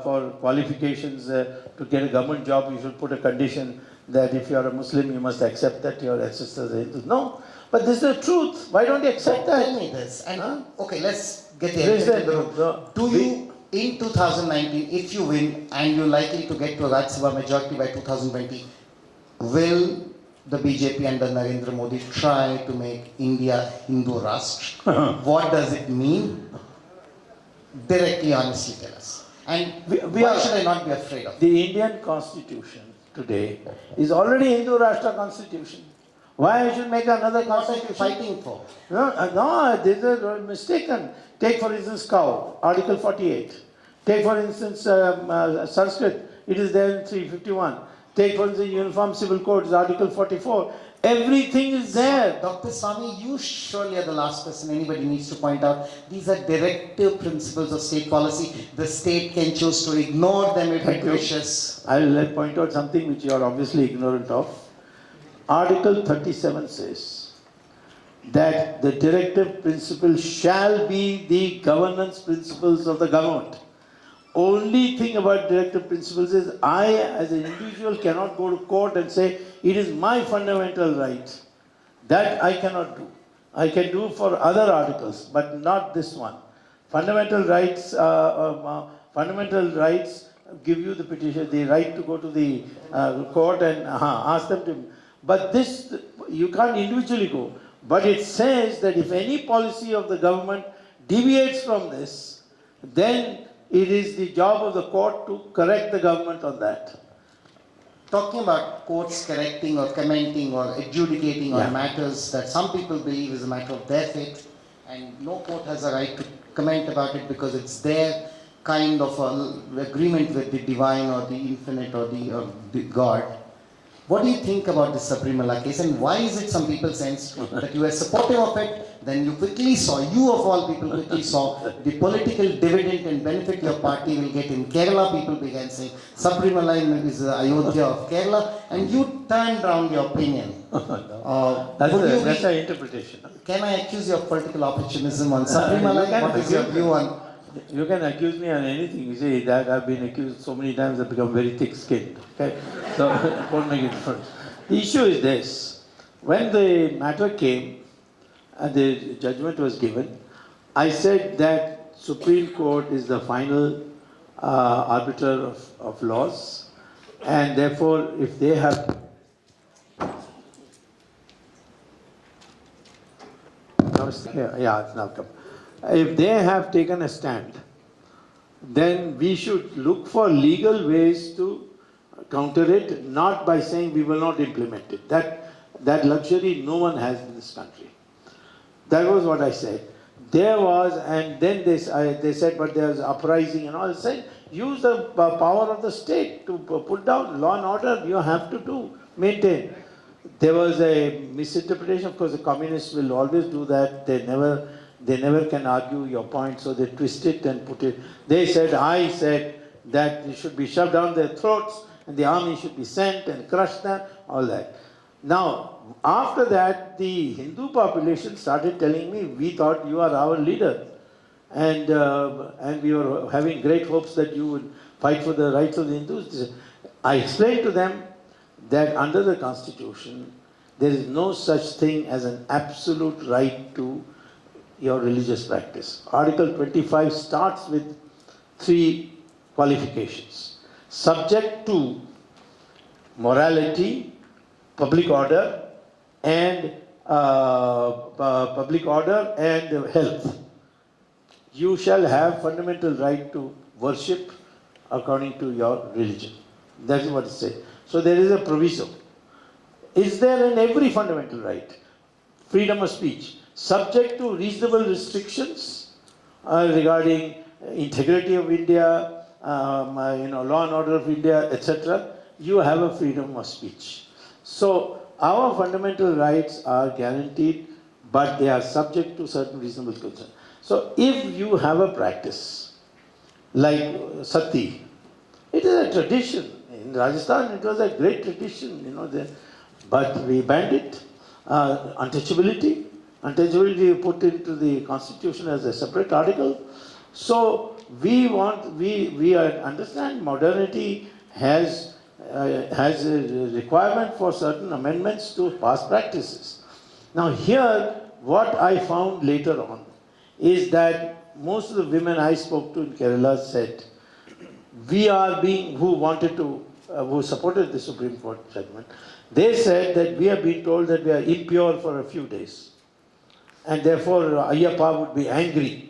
[SPEAKER 2] for qualifications to get a government job you should put a condition that if you are a Muslim you must accept that your ancestors are Hindus. No, but this is the truth. Why don't you accept that?
[SPEAKER 1] Tell me this. And okay, let's get the elephant in the room. Do you, in 2019, if you win and you're likely to get to a Rajya Sabha majority by 2020, will the BJP under Narendra Modi try to make India Hindu Rashtra? What does it mean? Directly, honestly tell us. And why should I not be afraid of it?
[SPEAKER 2] The Indian Constitution today is already Hindu Rashtra Constitution. Why I should make another constitution?
[SPEAKER 1] What are you fighting for?
[SPEAKER 2] No, this is mistaken. Take for instance cow, Article 48. Take for instance Sanskrit, it is there in 351. Take for instance Uniform Civil Code, Article 44. Everything is there.
[SPEAKER 1] Dr. Swamy, you surely are the last person anybody needs to point out. These are directive principles of state policy. The state can choose to ignore them if it wishes.
[SPEAKER 2] I will point out something which you are obviously ignorant of. Article 37 says that the directive principle shall be the governance principles of the government. Only thing about directive principles is I as an individual cannot go to court and say it is my fundamental right. That I cannot do. I can do for other articles, but not this one. Fundamental rights give you the petition, the right to go to the court and ask them to. But this, you can't individually go. But it says that if any policy of the government deviates from this, then it is the job of the court to correct the government on that.
[SPEAKER 1] Talking about courts correcting or commenting or adjudicating on matters that some people believe is a matter of their faith, and no court has a right to comment about it because it's their kind of agreement with the divine or the infinite or the God. What do you think about the Subramanian case, and why is it some people sense that you were supportive of it, then you of all people quickly saw the political dividend and benefit your party will get in Kerala? People began saying Subramanian is the Ayodhya of Kerala, and you turned around your opinion.
[SPEAKER 2] That's
[SPEAKER 1] Would
[SPEAKER 2] an interpretation.
[SPEAKER 1] can I accuse you of political opportunism on Subramanian? What is your view on?
[SPEAKER 2] You can accuse me on anything. You see that I've been accused so many times I've become very thick-skinned. Okay? So it won't make a difference. The issue is this. When the matter came and the judgment was given, I said that Supreme Court is the final arbiter of laws, and therefore if they have yeah, it's now come. If they have taken a stand, then we should look for legal ways to counter it, not by saying we will not implement it. That luxury no one has in this country. That was what I said. There was, and then they said, but there was uprising and all. I said, use the power of the state to put down law and order. You have to maintain. There was a misinterpretation. Of course, the communists will always do that. They never can argue your point, so they twist it and put it. I said that it should be shoved down their throats and the army should be sent and crush them, all that. Now, after that, the Hindu population started telling me, we thought you are our leader. And we were having great hopes that you would fight for the rights of the Hindus. I explained to them that under the Constitution, there is no such thing as an absolute right to your religious practice. Article 25 starts with 3 qualifications. Subject to morality, public order, and health. You shall have fundamental right to worship according to your religion. That is what it says. So there is a proviso. Is there in every fundamental right? Freedom of speech, subject to reasonable restrictions regarding integrity of India, law and order of India, etc. You have a freedom of speech. So our fundamental rights are guaranteed, but they are subject to certain reasonable concerns. So if you have a practice like sati, it is a tradition. In Rajasthan, it was a great tradition, but we banned it. Untouchability put into the Constitution as a separate article. So we understand modernity has a requirement for certain amendments to past practices. Now here, what I found later on is that most of the women I spoke to in Kerala said, who supported the Supreme Court judgment, they said that we have been told that we are impure for a few days. And therefore Ayyappa would be angry.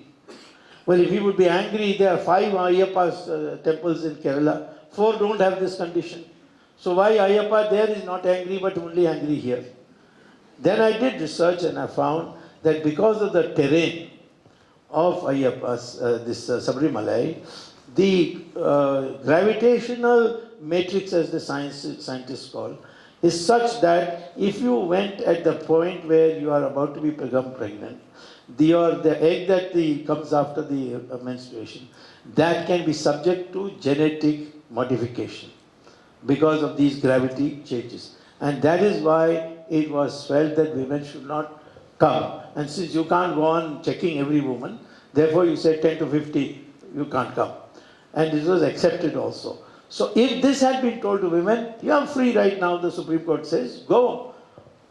[SPEAKER 2] Well, if he would be angry, there are 5 Ayyappa temples in Kerala. 4 don't have this condition. So why Ayyappa there is not angry but only angry here? Then I did research and I found that because of the terrain of Ayyappa's, Sabarimala, the gravitational matrix, as the scientists call, is such that if you went at the point where you are about to become pregnant, the egg that comes after the menstruation, that can be subject to genetic modification because of these gravity changes. And that is why it was felt that women should not come. And since you can't go on checking every woman, therefore you said 10 to 50, you can't come. And it was accepted also. So if this had been told to women, you are free right now, the Supreme Court says, go.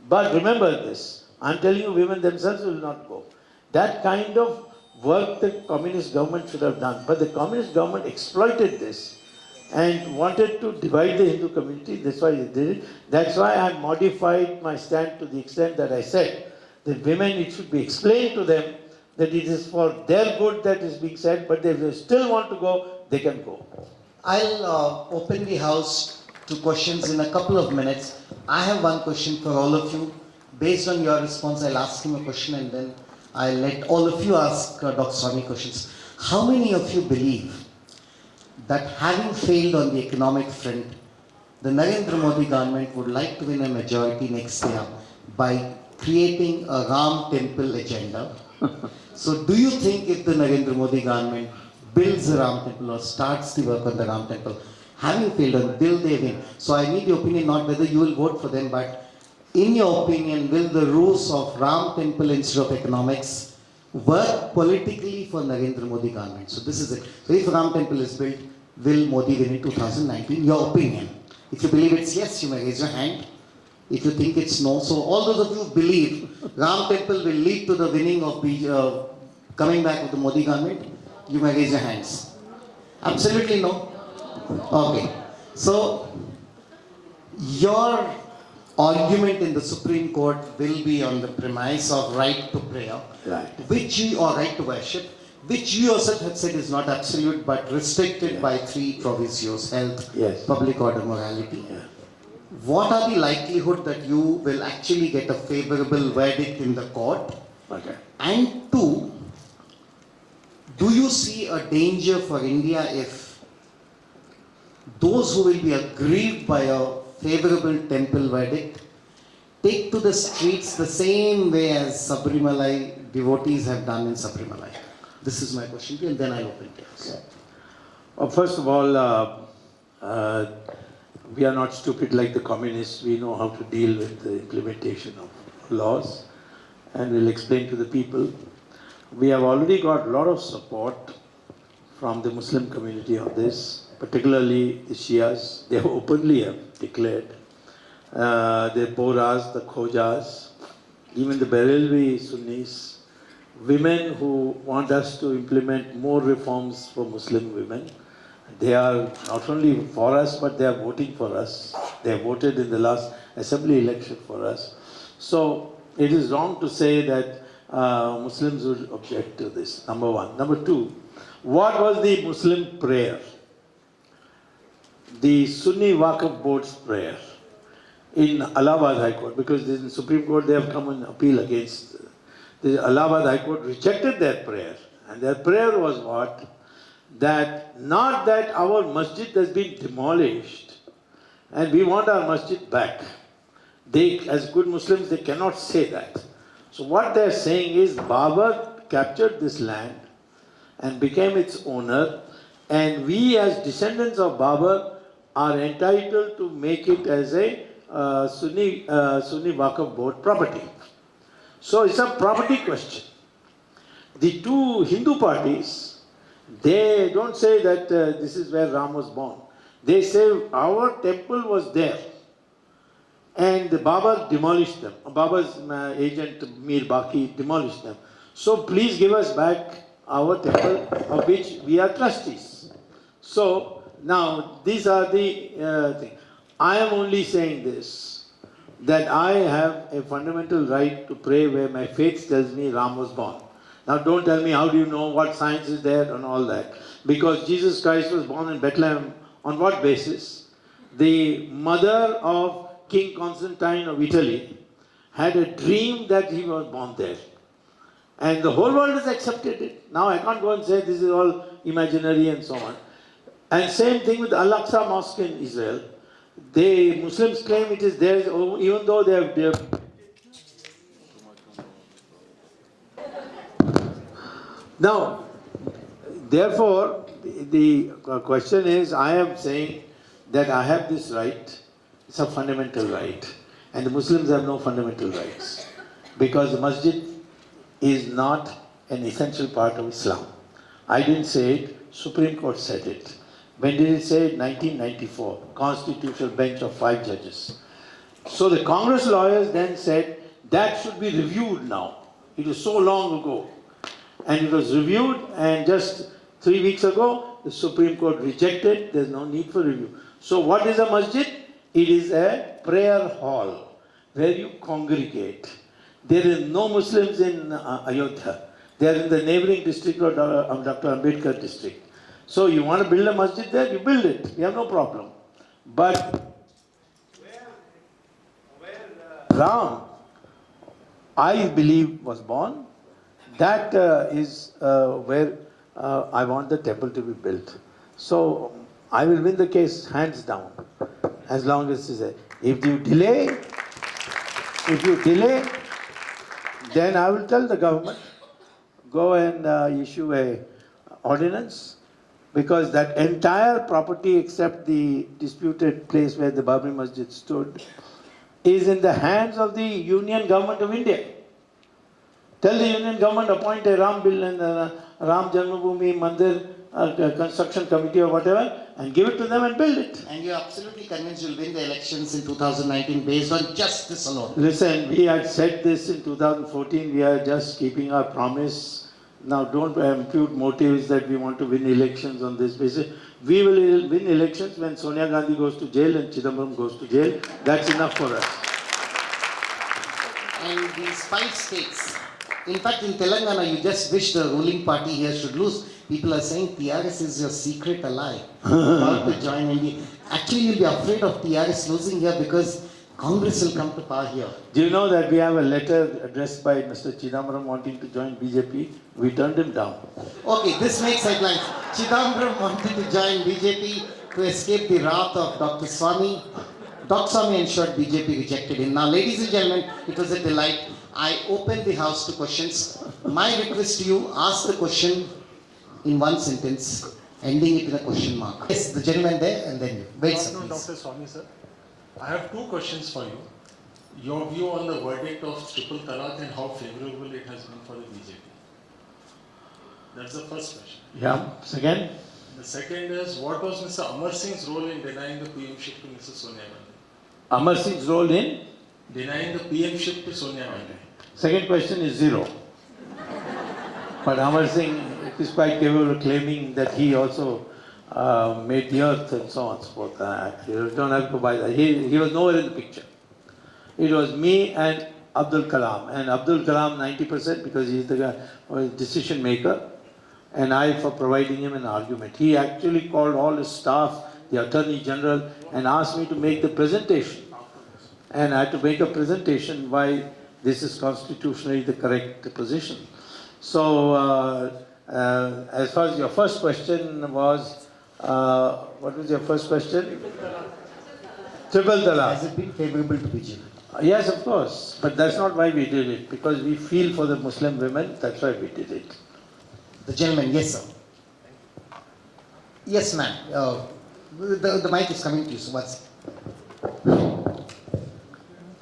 [SPEAKER 2] But remember this, I'm telling you, women themselves will not go. That kind of work the communist government should have done. But the communist government exploited this and wanted to divide the Hindu community. That's why they did it. That's why I modified my stand to the extent that I said that women, it should be explained to them that it is for their good that is being said, but if they still want to go, they can go.
[SPEAKER 1] I'll open the house to questions in a couple of minutes. I have one question for all of you. Based on your response, I'll ask him a question and then I'll let all of you ask Dr. Swamy questions. How many of you believe that having failed on the economic front, the Narendra Modi government would like to win a majority next year by creating a Ram temple agenda. So do you think if the Narendra Modi government builds the Ram temple or starts the work on the Ram temple, having failed on, will they win? So I need your opinion, not whether you will vote for them, but in your opinion, will the rules of Ram temple instead of economics work politically for Narendra Modi government? So this is it. So if Ram temple is built, will Modi win in 2019? Your opinion. If you believe it's yes, you may raise your hand. If you think it's no, so all those of you who believe Ram temple will lead to the winning of coming back of the Modi government, you may raise your hands. Absolutely no? Okay. So, your argument in the Supreme Court will be on the premise of right to prayer,
[SPEAKER 2] Right.
[SPEAKER 1] which you, or right to worship, which you yourself have said is not absolute but restricted by three provisos: health,
[SPEAKER 2] Yes.
[SPEAKER 1] public order, morality.
[SPEAKER 2] Yeah.
[SPEAKER 1] What are the likelihood that you will actually get a favorable verdict in the court?
[SPEAKER 2] Okay.
[SPEAKER 1] And two, do you see a danger for India if those who will be aggrieved by a favorable temple verdict take to the streets the same way as Sabarimala devotees have done in Sabarimala? This is my question to you, and then I'll open to you.
[SPEAKER 2] Well, first of all, we are not stupid like the communists. We know how to deal with the implementation of laws, and we'll explain to the people. We have already got a lot of support from the Muslim community on this, particularly the Shias. They have openly declared. The Bohras, the Khojas, even the Barelvi Sunnis, women who want us to implement more reforms for Muslim women. They are not only for us, but they are voting for us. They have voted in the last assembly election for us. So it is wrong to say that Muslims would object to this, number one. Number two, what was the Muslim prayer? The Sunni Waqf Board's prayer in Allahabad High Court, because in Supreme Court they have come and appeal against. The Allahabad High Court rejected their prayer. And their prayer was what? That not that our masjid has been demolished and we want our masjid back. They, as good Muslims, they cannot say that. So what they are saying is Babur captured this land and became its owner, and we as descendants of Babur are entitled to make it as a Sunni Waqf Board property. So it's a property question. The two Hindu parties, they don't say that this is where Ram was born. They say our temple was there and Babur demolished them. Babur's agent Mir Baki demolished them. So please give us back our temple of which we are trustees. So now these are the things. I am only saying this, that I have a fundamental right to pray where my faith tells me Ram was born. Now don't tell me how do you know what science is there and all that. Because Jesus Christ was born in Bethlehem on what basis? The mother of King Constantine of Italy had a dream that he was born there. And the whole world has accepted it. Now I can't go and say this is all imaginary and so on. And same thing with Al-Aqsa Mosque in Israel. The Muslims claim it is there, even though they have Now, therefore, the question is, I am saying that I have this right, it's a fundamental right, and the Muslims have no fundamental rights, because the masjid is not an essential part of Islam. I didn't say it, Supreme Court said it. When did it say it? 1994, Constitutional Bench of 5 judges. So the Congress lawyers then said, that should be reviewed now. It was so long ago. And it was reviewed, and just 3 weeks ago, the Supreme Court rejected. There's no need for review. So what is a masjid? It is a prayer hall where you congregate. There is no Muslims in Ayodhya. They are in the neighboring district of Dr. Ambedkar district. So you want to build a masjid there, you build it. We have no problem. But where Ram, I believe, was born, that is where I want the temple to be built. So I will win the case hands down. as long as it's there. If you delay, then I will tell the government, go and issue a ordinance, because that entire property except the disputed place where the Babri Masjid stood is in the hands of the Union Government of India. Tell the Union Government appoint a Ram Bill and Ram Janmabhoomi Mandir construction committee or whatever, and give it to them and build it.
[SPEAKER 1] And you're absolutely convinced you'll win the elections in 2019 based on just this alone.
[SPEAKER 2] Listen, we had said this in 2014, we are just keeping our promise. Now don't impute motives that we want to win elections on this basis. We will win elections when Sonia Gandhi goes to jail and Chidambaram goes to jail. That's enough for us.
[SPEAKER 1] And these 5 states, in fact in Telangana you just wish the ruling party here should lose. People are saying TRS is your secret ally. About to join India. Actually you'll be afraid of TRS losing here because Congress will come to power here.
[SPEAKER 2] Do you know that we have a letter addressed by Mr. Chidambaram wanting to join BJP? We turned him down.
[SPEAKER 1] Okay, this makes headlines. Chidambaram wanted to join BJP to escape the wrath of Dr. Swamy. Dr. Swamy ensured BJP rejected him. Now, ladies and gentlemen, it was a delight. I open the house to questions. My request to you, ask the question in one sentence, ending it in a question mark. Yes, the gentleman there and then you. Wait, sir,
[SPEAKER 4] Dr.
[SPEAKER 1] please.
[SPEAKER 4] Swamy, sir. I have 2 questions for you. Your view on the verdict of triple talaq and how favorable it has been for the BJP. That's the first question.
[SPEAKER 2] Yeah. Second?
[SPEAKER 4] The second is, what was Mr. Amar Singh's role in denying the PM-ship to Mrs. Sonia Gandhi?
[SPEAKER 2] Amar Singh's role in?
[SPEAKER 4] Denying the PM-ship to Sonia Gandhi.
[SPEAKER 2] Second question is 0. But Amar Singh is quite capable of claiming that he also made the earth and so on and so forth. You don't have to buy that. He was nowhere in the picture. It was me and Abdul Kalam. And Abdul Kalam 90% because he's the guy, decision maker. And I for providing him an argument. He actually called all his staff, the Attorney General, and asked me to make the presentation. And I had to make a presentation why this is constitutionally the correct position. So, as far as your first question was, what was your first question? Triple talaq.
[SPEAKER 1] Has it been favorable to BJP?
[SPEAKER 2] Yes, of course. But that's not why we did it. Because we feel for the Muslim women, that's why we did it.
[SPEAKER 1] The gentleman, yes, sir. Yes, ma'am. The mic is coming to you, so what's...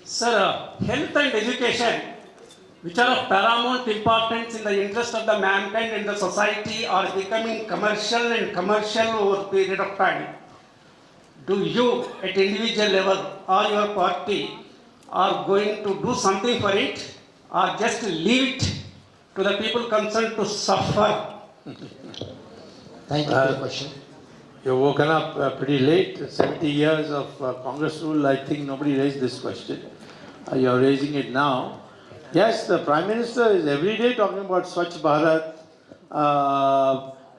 [SPEAKER 5] Sir, health and education, which are of paramount importance in the interest of the mankind and the society, are becoming commercial over a period of time. Do you, at individual level, or your party, are going to do something for it, or just leave it to the people concerned to suffer?
[SPEAKER 1] Thank you for the question.
[SPEAKER 2] You've woken up pretty late. 70 years of Congress rule, I think nobody raised this question. You're raising it now. Yes, the Prime Minister is every day talking about Swachh Bharat,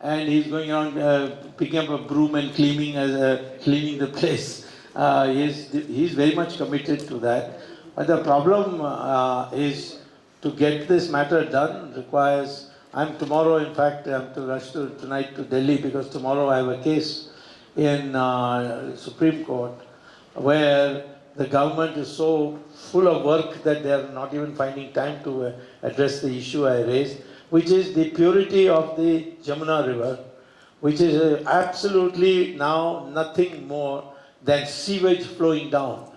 [SPEAKER 2] and he's going around picking up a broom and cleaning the place. He's very much committed to that. But the problem is to get this matter done requires. Tomorrow, in fact, I'm to rush tonight to Delhi because tomorrow I have a case in Supreme Court where the government is so full of work that they are not even finding time to address the issue I raised, which is the purity of the Jamuna River, which is absolutely now nothing more than sewage flowing down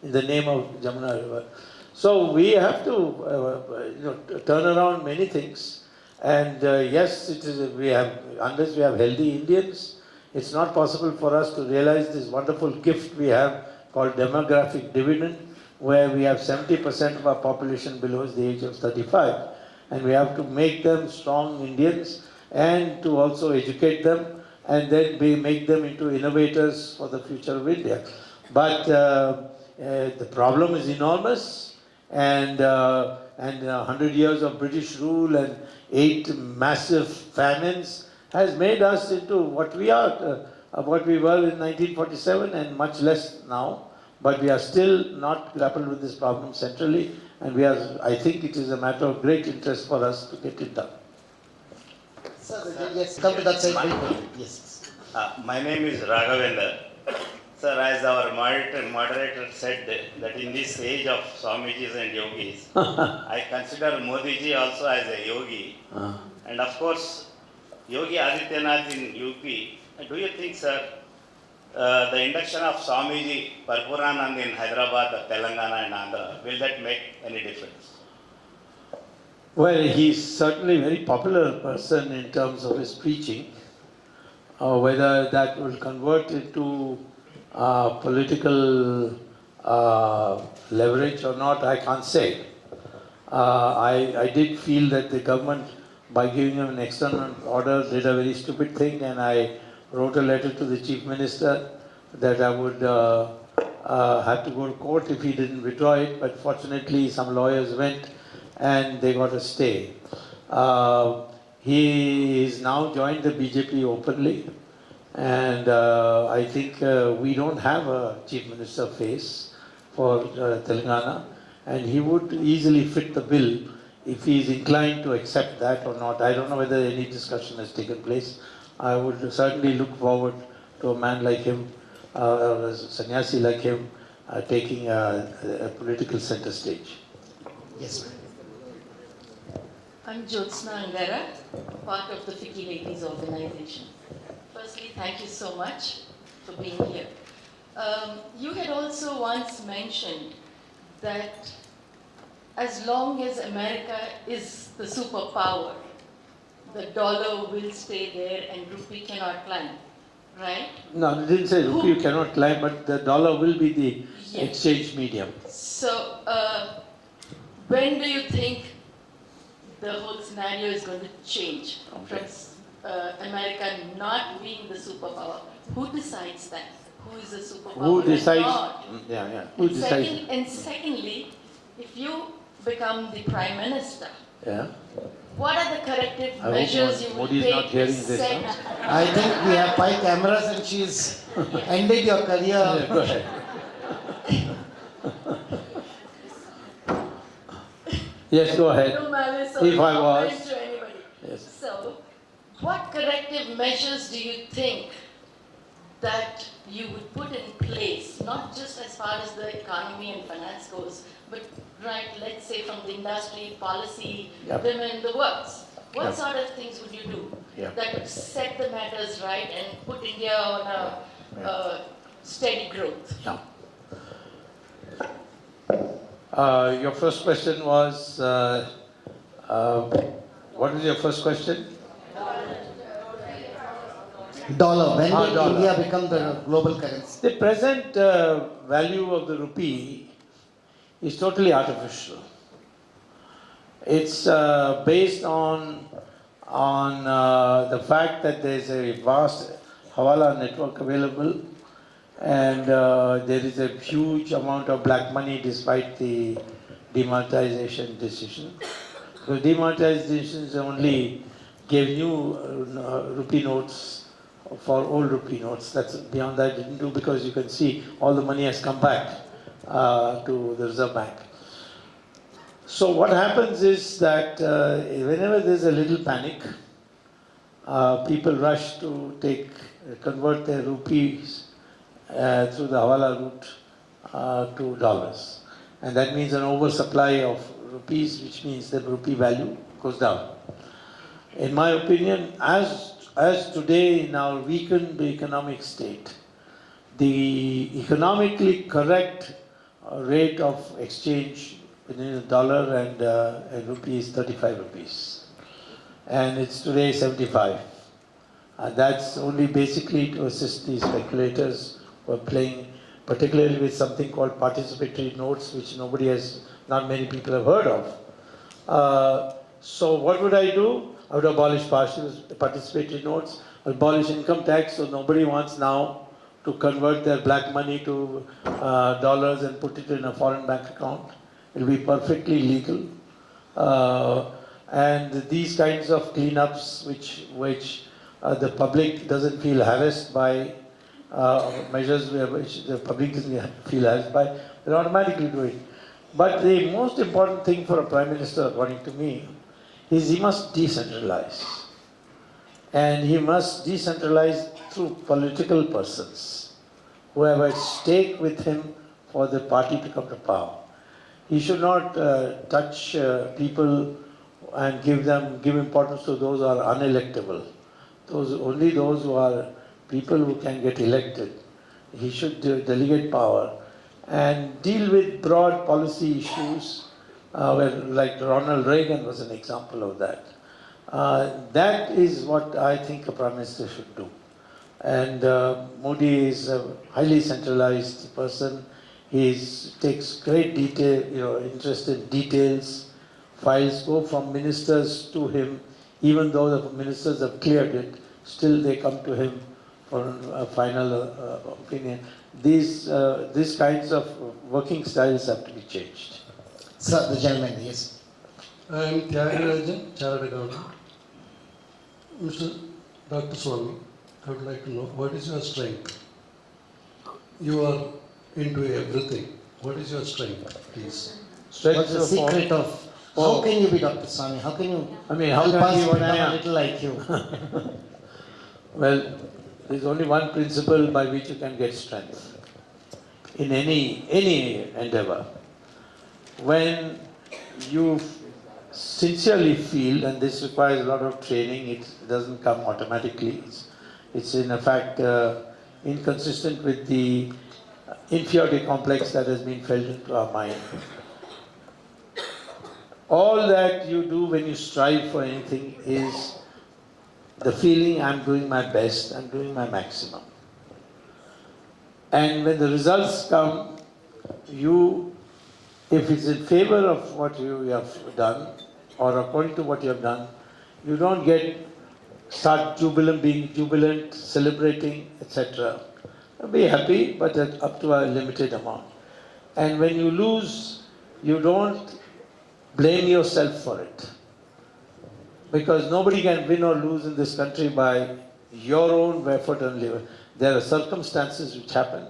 [SPEAKER 2] in the name of Jamuna River. So we have to turn around many things. And yes, unless we have healthy Indians, it's not possible for us to realize this wonderful gift we have called demographic dividend, where we have 70% of our population below the age of 35. And we have to make them strong Indians and to also educate them and then make them into innovators for the future of India. But the problem is enormous, and 100 years of British rule and 8 massive famines has made us into what we are, what we were in 1947 and much less now. But we are still not grappled with this problem centrally, and I think it is a matter of great interest for us to get it done.
[SPEAKER 1] Sir, yes, come to that side. Yes.
[SPEAKER 6] My name is Raghavendra. Sir, as our moderator said, that in this age of Swamijis and Yogis, I consider Modi ji also as a yogi. And of course, Yogi Adityanath in UP. Do you think, sir, the induction of Swamiji Parpuranand in Hyderabad, Telangana and Andhra, will that make any difference?
[SPEAKER 2] Well, he's certainly a very popular person in terms of his preaching. Whether that will convert into political leverage or not, I can't say. I did feel that the government, by giving him an external order, did a very stupid thing, and I wrote a letter to the Chief Minister that I would have to go to court if he didn't withdraw it, but fortunately some lawyers went and they got a stay. He is now joined the BJP openly, and I think we don't have a Chief Minister face for Telangana, and he would easily fit the bill if he is inclined to accept that or not. I don't know whether any discussion has taken place. I would certainly look forward to a man like him, a sannyasi like him, taking a political center stage.
[SPEAKER 1] Yes, ma'am.
[SPEAKER 7] I'm Jyotsna Angara, part of the Ficky Ladies organization. Firstly, thank you so much for being here. You had also once mentioned that as long as America is the superpower, the dollar will stay there and rupee cannot climb, right?
[SPEAKER 2] No, I didn't say rupee cannot climb, but the dollar will be the exchange medium.
[SPEAKER 7] So, when do you think the whole scenario is going to change from America not being the superpower? Who decides that? Who is the superpower?
[SPEAKER 2] Who decides?
[SPEAKER 7] Not?
[SPEAKER 2] Who decides?
[SPEAKER 7] And secondly, if you become the Prime Minister,
[SPEAKER 2] Yeah.
[SPEAKER 7] what are the corrective
[SPEAKER 2] I hope
[SPEAKER 7] measures you will
[SPEAKER 2] Modi is
[SPEAKER 7] take
[SPEAKER 2] not hearing
[SPEAKER 7] to
[SPEAKER 2] this,
[SPEAKER 7] set?
[SPEAKER 1] I think we have 5 cameras and she's ended your career.
[SPEAKER 2] Yeah, go ahead. Yes, go ahead.
[SPEAKER 7] No malice or
[SPEAKER 2] If I
[SPEAKER 7] comment
[SPEAKER 2] was.
[SPEAKER 7] to anybody.
[SPEAKER 2] Yes.
[SPEAKER 7] So, what corrective measures do you think that you would put in place, not just as far as the economy and finance goes, but right, let's say from the industry, policy,
[SPEAKER 2] Yep.
[SPEAKER 7] women, the works. What
[SPEAKER 2] Yep.
[SPEAKER 7] sort of things would you do
[SPEAKER 2] Yep.
[SPEAKER 7] that would set the matters right and put India on a steady growth?
[SPEAKER 2] Yeah. Your first question was, what was your first question?
[SPEAKER 1] Dollar. When will
[SPEAKER 2] Dollar.
[SPEAKER 1] India become the global currency?
[SPEAKER 2] The present value of the rupee is totally artificial. It's based on the fact that there is a vast Hawala network available, and there is a huge amount of black money despite the demonetization decision. Because demonetization only gave new rupee notes for old rupee notes. That's beyond that didn't do, because you can see all the money has come back to the Reserve Bank. So what happens is that whenever there's a little panic, people rush to convert their rupees through the Hawala route to dollars. And that means an oversupply of rupees, which means the rupee value goes down. In my opinion, as today in our weakened economic state, the economically correct rate of exchange between the dollar and rupee is 35 rupees. And it's today 75. That's only basically to assist the speculators who are playing, particularly with something called participatory notes, which not many people have heard of. So what would I do? I would abolish participatory notes, abolish income tax, so nobody wants now to convert their black money to dollars and put it in a foreign bank account. It will be perfectly legal. And these kinds of cleanups which the public doesn't feel harassed by, measures which the public doesn't feel harassed by, they'll automatically do it. But the most important thing for a Prime Minister, according to me, is he must decentralize. And he must decentralize through political persons who have at stake with him for the party to come to power. He should not touch people and give importance to those who are unelectable. Only those who are people who can get elected. He should delegate power and deal with broad policy issues, like Ronald Reagan was an example of that. That is what I think a Prime Minister should do. And Modi is a highly centralized person. He takes great interest in details. Files go from ministers to him, even though the ministers have cleared it, still they come to him for a final opinion. These kinds of working styles have to be changed.
[SPEAKER 1] Sir, the gentleman, yes.
[SPEAKER 8] I am Karri Sriram, Chartered Accountant. Mr. Dr. Swamy, I would like to know what is your strength? You are into everything. What is your strength, please?
[SPEAKER 1] What's the secret of how can you be Dr. Swamy? How can you
[SPEAKER 2] how
[SPEAKER 1] help
[SPEAKER 2] can
[SPEAKER 1] us
[SPEAKER 2] I be what I
[SPEAKER 1] become a
[SPEAKER 2] am?
[SPEAKER 1] little like you?
[SPEAKER 2] Well, there is only one principle by which you can get strength in any endeavor. When you sincerely feel, and this requires a lot of training, it doesn't come automatically. It's in fact inconsistent with the inferiority complex that has been felt into our mind. All that you do when you strive for anything is the feeling, I'm doing my best, I'm doing my maximum. And when the results come, if it's in favor of what you have done, or according to what you have done, you don't start being jubilant, celebrating, etc. Be happy, but up to a limited amount. And when you lose, you don't blame yourself for it. Because nobody can win or lose in this country by your own effort only. There are circumstances which happen.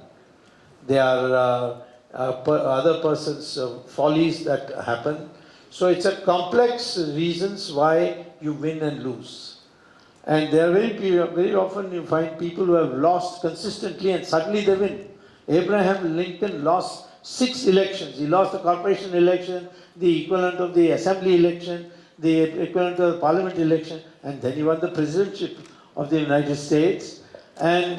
[SPEAKER 2] There are other person's follies that happen. So it's a complex reasons why you win and lose. And there are very often you find people who have lost consistently and suddenly they win. Abraham Lincoln lost 6 elections. He lost the corporation election, the equivalent of the assembly election, the equivalent of the parliament election, and then he won the presidency of the United States and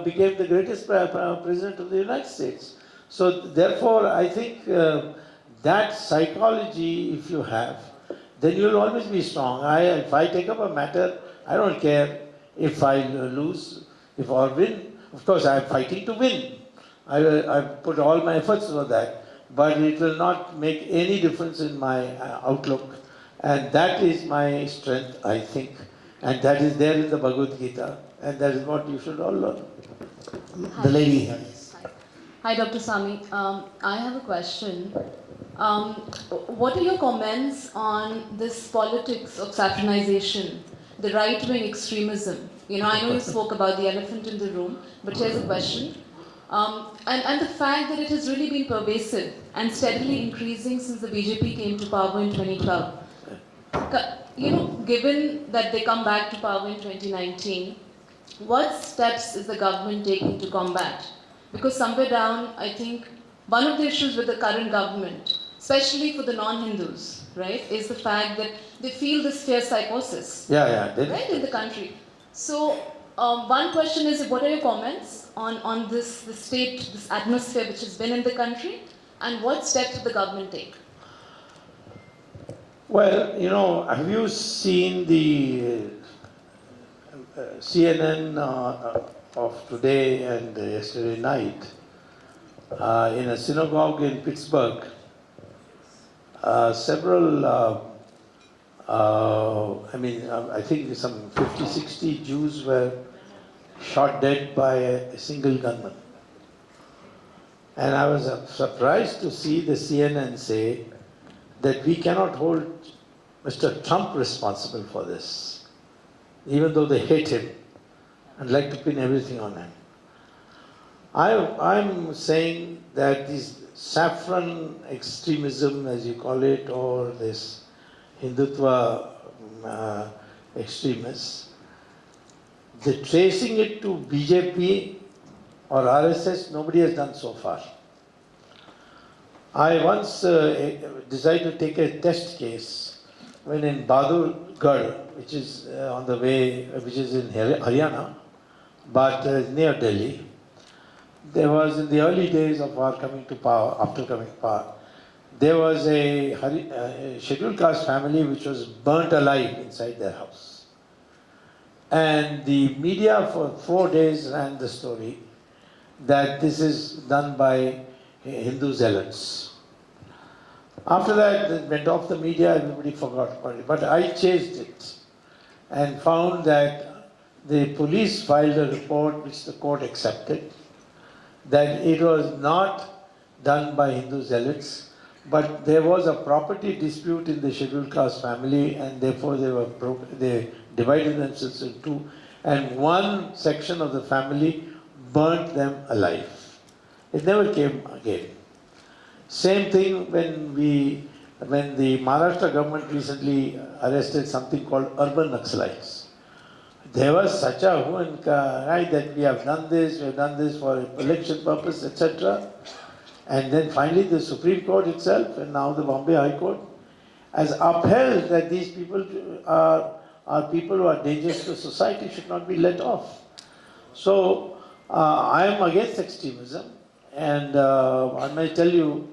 [SPEAKER 2] became the greatest president of the United States. So therefore, I think that psychology, if you have, then you will always be strong. If I take up a matter, I don't care if I lose, if I win. Of course, I am fighting to win. I put all my efforts for that, but it will not make any difference in my outlook. And that is my strength, I think. And that is there in the Bhagavad Gita. And that is what you should all learn.
[SPEAKER 1] The lady here.
[SPEAKER 9] Hi, Dr. Swamy. I have a question. What are your comments on this politics of saffronization, the right-wing extremism? I know you spoke about the elephant in the room, but here's a question. And the fact that it has really been pervasive and steadily increasing since the BJP came to power in 2012. Given that they come back to power in 2019, what steps is the government taking to combat? Because somewhere down, I think one of the issues with the current government, especially for the non-Hindus, right, is the fact that they feel this fear psychosis, right, in the country. So one question is, what are your comments on this state, this atmosphere which has been in the country, and what steps will the government take?
[SPEAKER 2] Well, have you seen the CNN of today and yesterday night? In a synagogue in Pittsburgh, several, I think some 50, 60 Jews were shot dead by a single gunman. And I was surprised to see the CNN say that we cannot hold Mr. Trump responsible for this, even though they hate him and like to pin everything on him. I'm saying that this saffron extremism, as you call it, or this Hindutva extremists, the tracing it to BJP or RSS, nobody has done so far. I once decided to take a test case when in Badurgarh, which is on the way, which is in Haryana, but near Delhi. There was, in the early days of our coming to power, after coming to power, there was a scheduled caste family which was burnt alive inside their house. And the media for 4 days ran the story that this is done by Hindu zealots. After that, it went off the media, everybody forgot about it. But I chased it and found that the police filed a report which the court accepted, that it was not done by Hindu zealots, but there was a property dispute in the scheduled caste family, and therefore they divided themselves in two, and one section of the family burnt them alive. It never came again. Same thing when the Maharashtra government recently arrested something called urban Naxalites. There was such a hue and cry that we have done this for election purpose, etc. And then finally the Supreme Court itself, and now the Bombay High Court, has upheld that these people are people who are dangerous to society, should not be let off. So I am against extremism, and I may tell you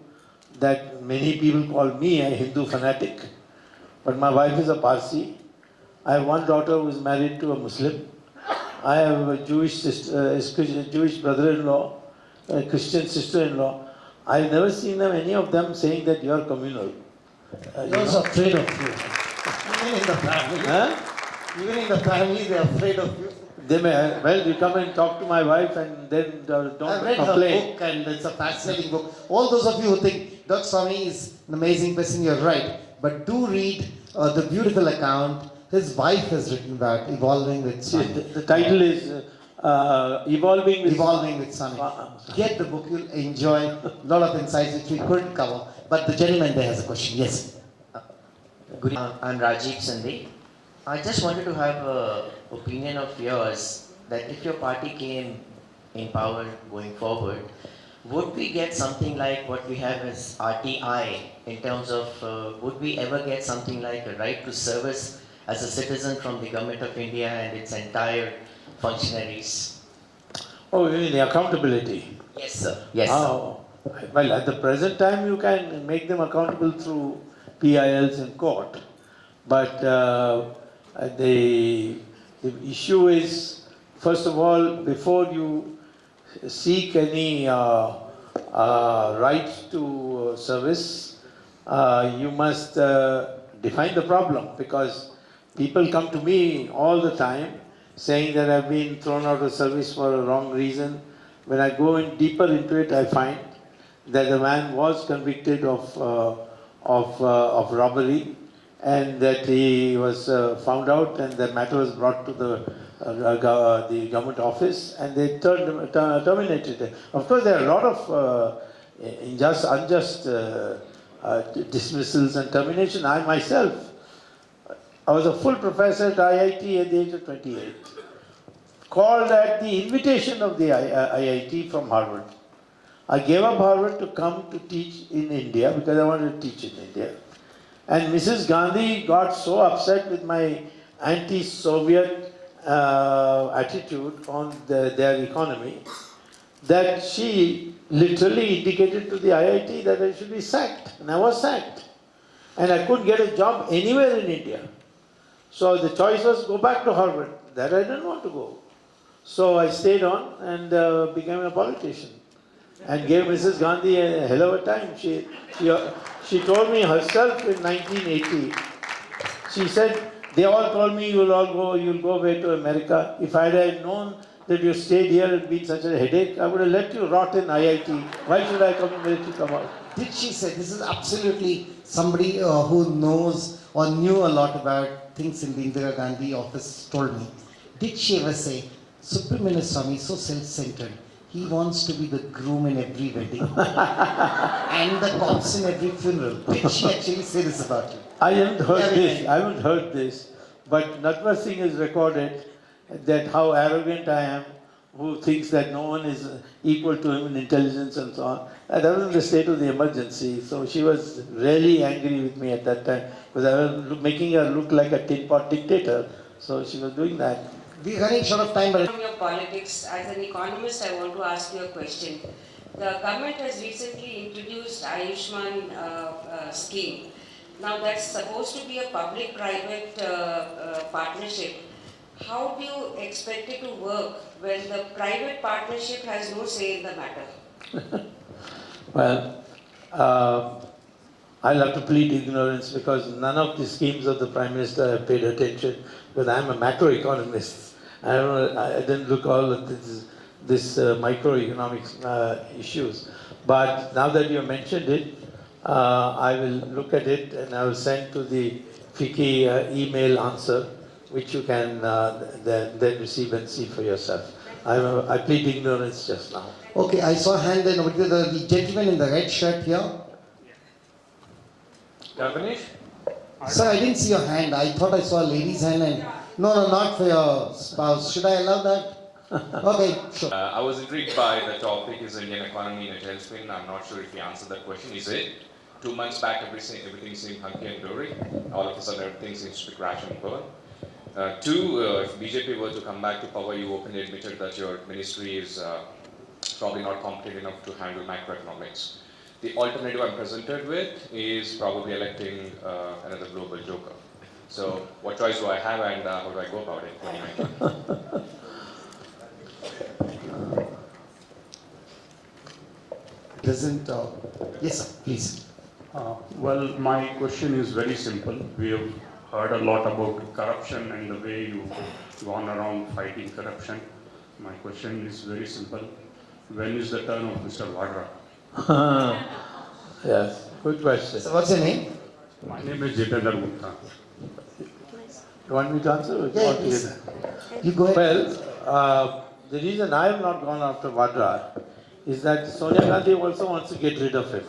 [SPEAKER 2] that many people call me a Hindu fanatic, but my wife is a Parsi. I have one daughter who is married to a Muslim. I have a Jewish sister, Jewish brother-in-law, a Christian sister-in-law. I've never seen them, any of them saying that you are communal.
[SPEAKER 1] They're also afraid of you. Even in the family.
[SPEAKER 2] Huh?
[SPEAKER 1] Even in the family, they're afraid of you.
[SPEAKER 2] They may, well, you come and talk to my wife and then don't
[SPEAKER 1] I've read
[SPEAKER 2] complain.
[SPEAKER 1] her book, and it's a fascinating book. All those of you who think Dr. Swamy is an amazing person, you're right. But do read the beautiful account his wife has written about, Evolving with Swamy.
[SPEAKER 2] The title is Evolving with
[SPEAKER 1] Swamy. Get the book, you'll enjoy a lot of insights which we couldn't cover. But the gentleman there has a question. Yes.
[SPEAKER 10] Good evening. I'm Rajiv Sandhi. I just wanted to have an opinion of yours that if your party came in power going forward, would we get something like what we have as RTI in terms of would we ever get something like a right to service as a citizen from the government of India and its entire functionaries?
[SPEAKER 2] Oh, you mean the accountability?
[SPEAKER 10] Yes, sir. Yes,
[SPEAKER 2] Oh, well, at the present time, you can make them accountable through PILs in court. But the issue is, first of all, before you seek any right to service, you must define the problem, because people come to me all the time saying that I've been thrown out of service for a wrong reason. When I go in deeper into it, I find that the man was convicted of robbery, and that he was found out, and the matter was brought to the government office, and they terminated it. Of course, there are a lot of unjust dismissals and termination. I myself, I was a full professor at IIT at the age of 28, called at the invitation of the IIT from Harvard. I gave up Harvard to come to teach in India because I wanted to teach in India. And Mrs. Gandhi got so upset with my anti-Soviet attitude on their economy that she literally indicated to the IIT that I should be sacked. And I was sacked. And I couldn't get a job anywhere in India. So the choice was go back to Harvard. That I didn't want to go. So I stayed on and became a politician. And gave Mrs. Gandhi a hell of a time. She told me herself in 1980, she said, they all told me you'll go away to America. If I had known that you stayed here and been such a headache, I would have let you rot in IIT. Why should I let you come out?
[SPEAKER 1] Did she say, this is absolutely somebody who knows or knew a lot about things in the Indira Gandhi office told me. Did she ever say, Subramanian Swamy is so self-centered. He wants to be the groom in every wedding and the corpse in every funeral. Did she actually say this about you?
[SPEAKER 2] I haven't heard this, but Natwar Singh has recorded that how arrogant I am, who thinks that no one is equal to him in intelligence and so on. And that was in the state of the emergency. So she was really angry with me at that time because I was making her look like a tin pot dictator. So she was doing that.
[SPEAKER 1] We're running short of time, but
[SPEAKER 11] From your politics, as an economist, I want to ask you a question. The government has recently introduced Ayushman scheme. Now that's supposed to be a public-private partnership. How do you expect it to work when the private partnership has no say in the matter?
[SPEAKER 2] Well, I'll have to plead ignorance because none of the schemes of the Prime Minister have paid attention because I'm a macroeconomist. I didn't look all at this microeconomics issues. But now that you mentioned it, I will look at it and I will send to the FICCI email answer, which you can then receive and see for yourself. I plead ignorance just now.
[SPEAKER 1] okay, I saw a hand then over to the gentleman in the red shirt here.
[SPEAKER 12] Ganesh?
[SPEAKER 1] Sir, I didn't see your hand. I thought I saw a lady's hand and no, not for your spouse. Should I allow that? Okay, sure.
[SPEAKER 12] I was intrigued by the topic, is Indian economy in a tailspin? I'm not sure if you answered that question. Is it? 2 months back, everything seemed hunky and dory. All of a sudden, everything seems to be crash and burn. If BJP were to come back to power, you openly admitted that your ministry is probably not competent enough to handle macroeconomics. The alternative I'm presented with is probably electing another global joker. So, what choice do I have and how do I go about it in 2019?
[SPEAKER 1] Present, yes sir, please.
[SPEAKER 13] Well, my question is very simple. We have heard a lot about corruption and the way you've gone around fighting corruption. My question is very simple. When is the turn of Mr. Vadra?
[SPEAKER 2] Yes, good question.
[SPEAKER 1] So what's your name?
[SPEAKER 13] My name is Jitendra Gupta.
[SPEAKER 2] You want me to answer? Or
[SPEAKER 1] Yeah,
[SPEAKER 2] you want to
[SPEAKER 1] please.
[SPEAKER 2] get-
[SPEAKER 1] You go ahead.
[SPEAKER 2] Well, the reason I have not gone after Vadra is that Sonia Gandhi also wants to get rid of him.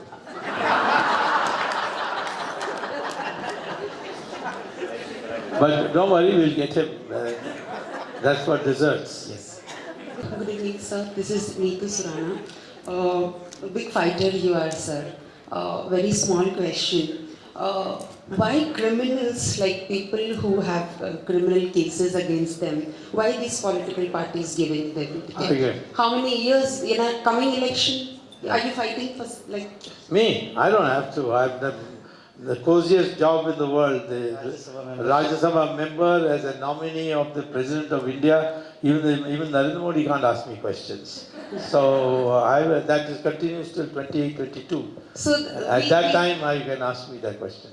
[SPEAKER 2] But don't worry, we'll get him. That's what deserts.
[SPEAKER 1] Yes.
[SPEAKER 14] Good evening, sir. This is Neetu Surana. A big fighter you are, sir. Very small question. Why criminals, like people who have criminal cases against them, why these political parties giving them ticket?
[SPEAKER 2] Okay.
[SPEAKER 14] How many years in a coming election are you fighting for? Like
[SPEAKER 2] Me? I don't have to. I have the coziest job in the world. The Rajya Sabha member as a nominee of the President of India. Even Narendra Modi can't ask me questions. So that continues till 2022.
[SPEAKER 14] so,
[SPEAKER 2] At that time, I can ask me that question.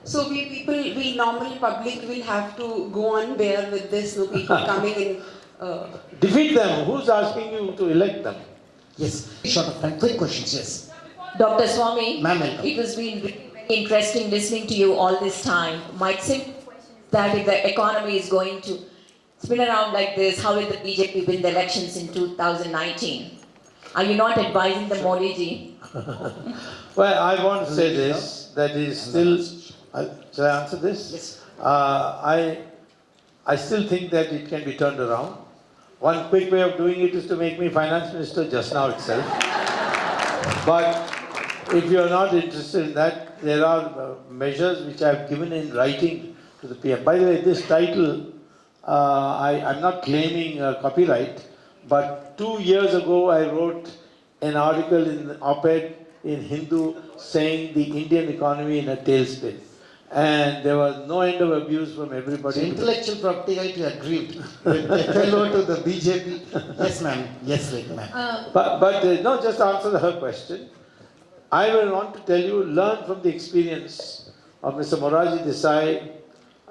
[SPEAKER 14] So we normal public will have to go on bear with this. No people coming in.
[SPEAKER 2] Defeat them. Who's asking you to elect them?
[SPEAKER 1] Yes. Short of time. Quick questions, yes.
[SPEAKER 15] Dr. Swamy,
[SPEAKER 1] Ma'am, welcome.
[SPEAKER 15] it has been very interesting listening to you all this time. My simple question is that if the economy is going to spin around like this, how will the BJP win the elections in 2019? Are you not advising the Modi ji?
[SPEAKER 2] Well, I want to say this, that is still, shall I answer this?
[SPEAKER 1] Yes.
[SPEAKER 2] I still think that it can be turned around. One quick way of doing it is to make me finance minister just now itself. But if you are not interested in that, there are measures which I have given in writing to the PM. By the way, this title, I'm not claiming copyright, but 2 years ago I wrote an article in the op-ed in Hindu saying the Indian economy in a tailspin. And there was no end of abuse from everybody.
[SPEAKER 1] So intellectual property right, you agreed. Hello to the BJP. Yes, ma'am. Yes, ma'am.
[SPEAKER 2] But no, just answer her question. I will want to tell you, learn from the experience of Mr. Moraji Desai,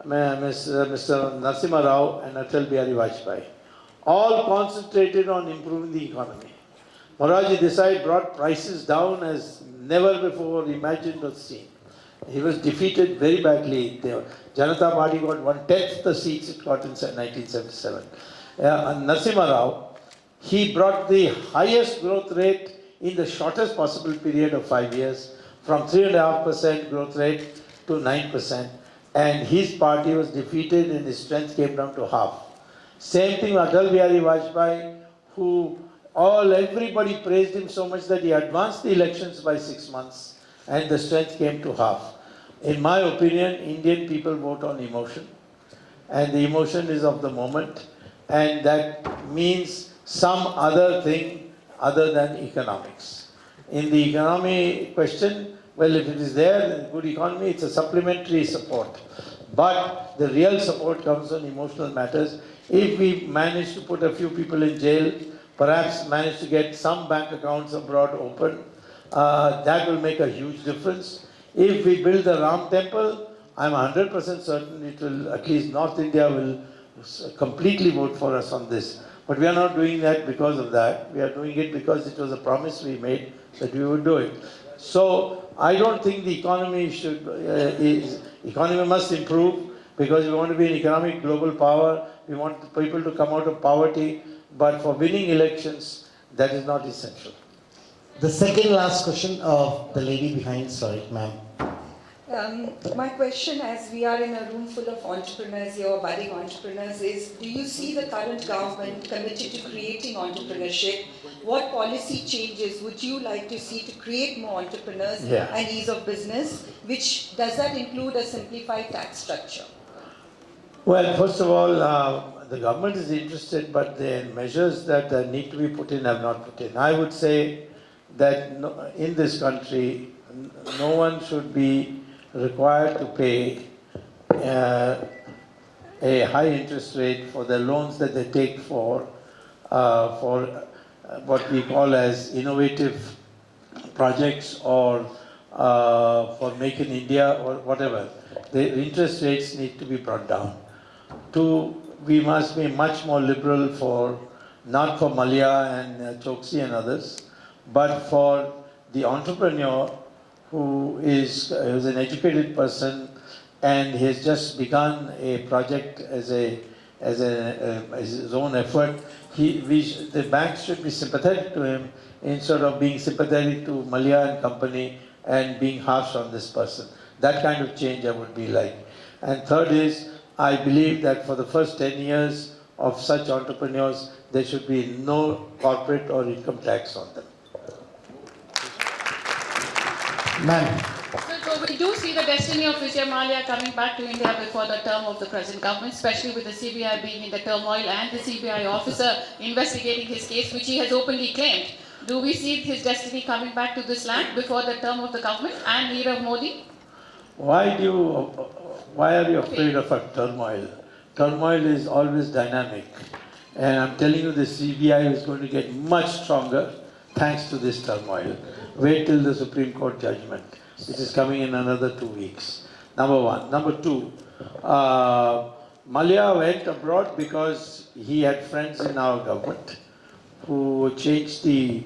[SPEAKER 2] Mr. Narasimha Rao and Atal Bihari Vajpayee. All concentrated on improving the economy. Moraji Desai brought prices down as never before imagined or seen. He was defeated very badly. The Janata Party got 1/10 the seats it got in 1977. Narasimha Rao, he brought the highest growth rate in the shortest possible period of 5 years, from 3.5% growth rate to 9%. And his party was defeated and his strength came down to half. Same thing, Atal Bihari Vajpayee, who everybody praised him so much that he advanced the elections by 6 months and the strength came to half. In my opinion, Indian people vote on emotion, and the emotion is of the moment, and that means some other thing other than economics. In the economy question, well, if it is there, good economy, it's a supplementary support. But the real support comes on emotional matters. If we manage to put a few people in jail, perhaps manage to get some bank accounts abroad open, that will make a huge difference. If we build the Ram temple, I'm 100% certain it will, at least North India will completely vote for us on this. But we are not doing that because of that. We are doing it because it was a promise we made that we would do it. So I don't think the economy economy must improve, because we want to be an economic global power. We want people to come out of poverty. But for winning elections, that is not essential.
[SPEAKER 1] The second last question of the lady behind, sorry, ma'am.
[SPEAKER 16] My question, as we are in a room full of entrepreneurs here, budding entrepreneurs, is do you see the current government committed to creating entrepreneurship? What policy changes would you like to see to create more entrepreneurs and ease of business? Does that include a simplified tax structure?
[SPEAKER 2] Well, first of all, the government is interested, but the measures that need to be put in have not put in. I would say that in this country, no one should be required to pay a high interest rate for the loans that they take for what we call as innovative projects or for Make in India or whatever. The interest rates need to be brought down. We must be much more liberal not for Malia and Choksi and others, but for the entrepreneur who is an educated person and he has just begun a project as his own effort. The banks should be sympathetic to him instead of being sympathetic to Malia and company and being harsh on this person. That kind of change I would be like. And third is, I believe that for the first 10 years of such entrepreneurs, there should be no corporate or income tax on them.
[SPEAKER 1] Ma'am.
[SPEAKER 3] So we do see the destiny of Vijay Mallya coming back to India before the term of the present government, especially with the CBI being in the turmoil and the CBI officer investigating his case, which he has openly claimed. Do we see his destiny coming back to this land before the term of the government and Nirav Modi?
[SPEAKER 2] Why are you afraid of a turmoil? Turmoil is always dynamic. And I'm telling you, the CBI is going to get much stronger thanks to this turmoil. Wait till the Supreme Court judgment. It is coming in another 2 weeks. Number one. Number two, Mallya went abroad because he had friends in our government who changed the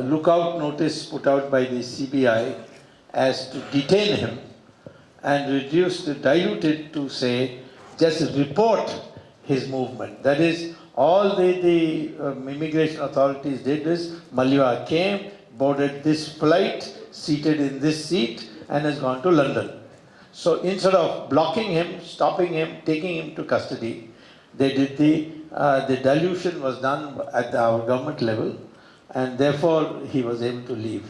[SPEAKER 2] lookout notice put out by the CBI as to detain him and dilute it to say, just report his movement. That is, all the immigration authorities did is, Mallya came, boarded this flight, seated in this seat, and has gone to London. So instead of blocking him, stopping him, taking him to custody, they did the dilution was done at our government level, and therefore he was able to leave.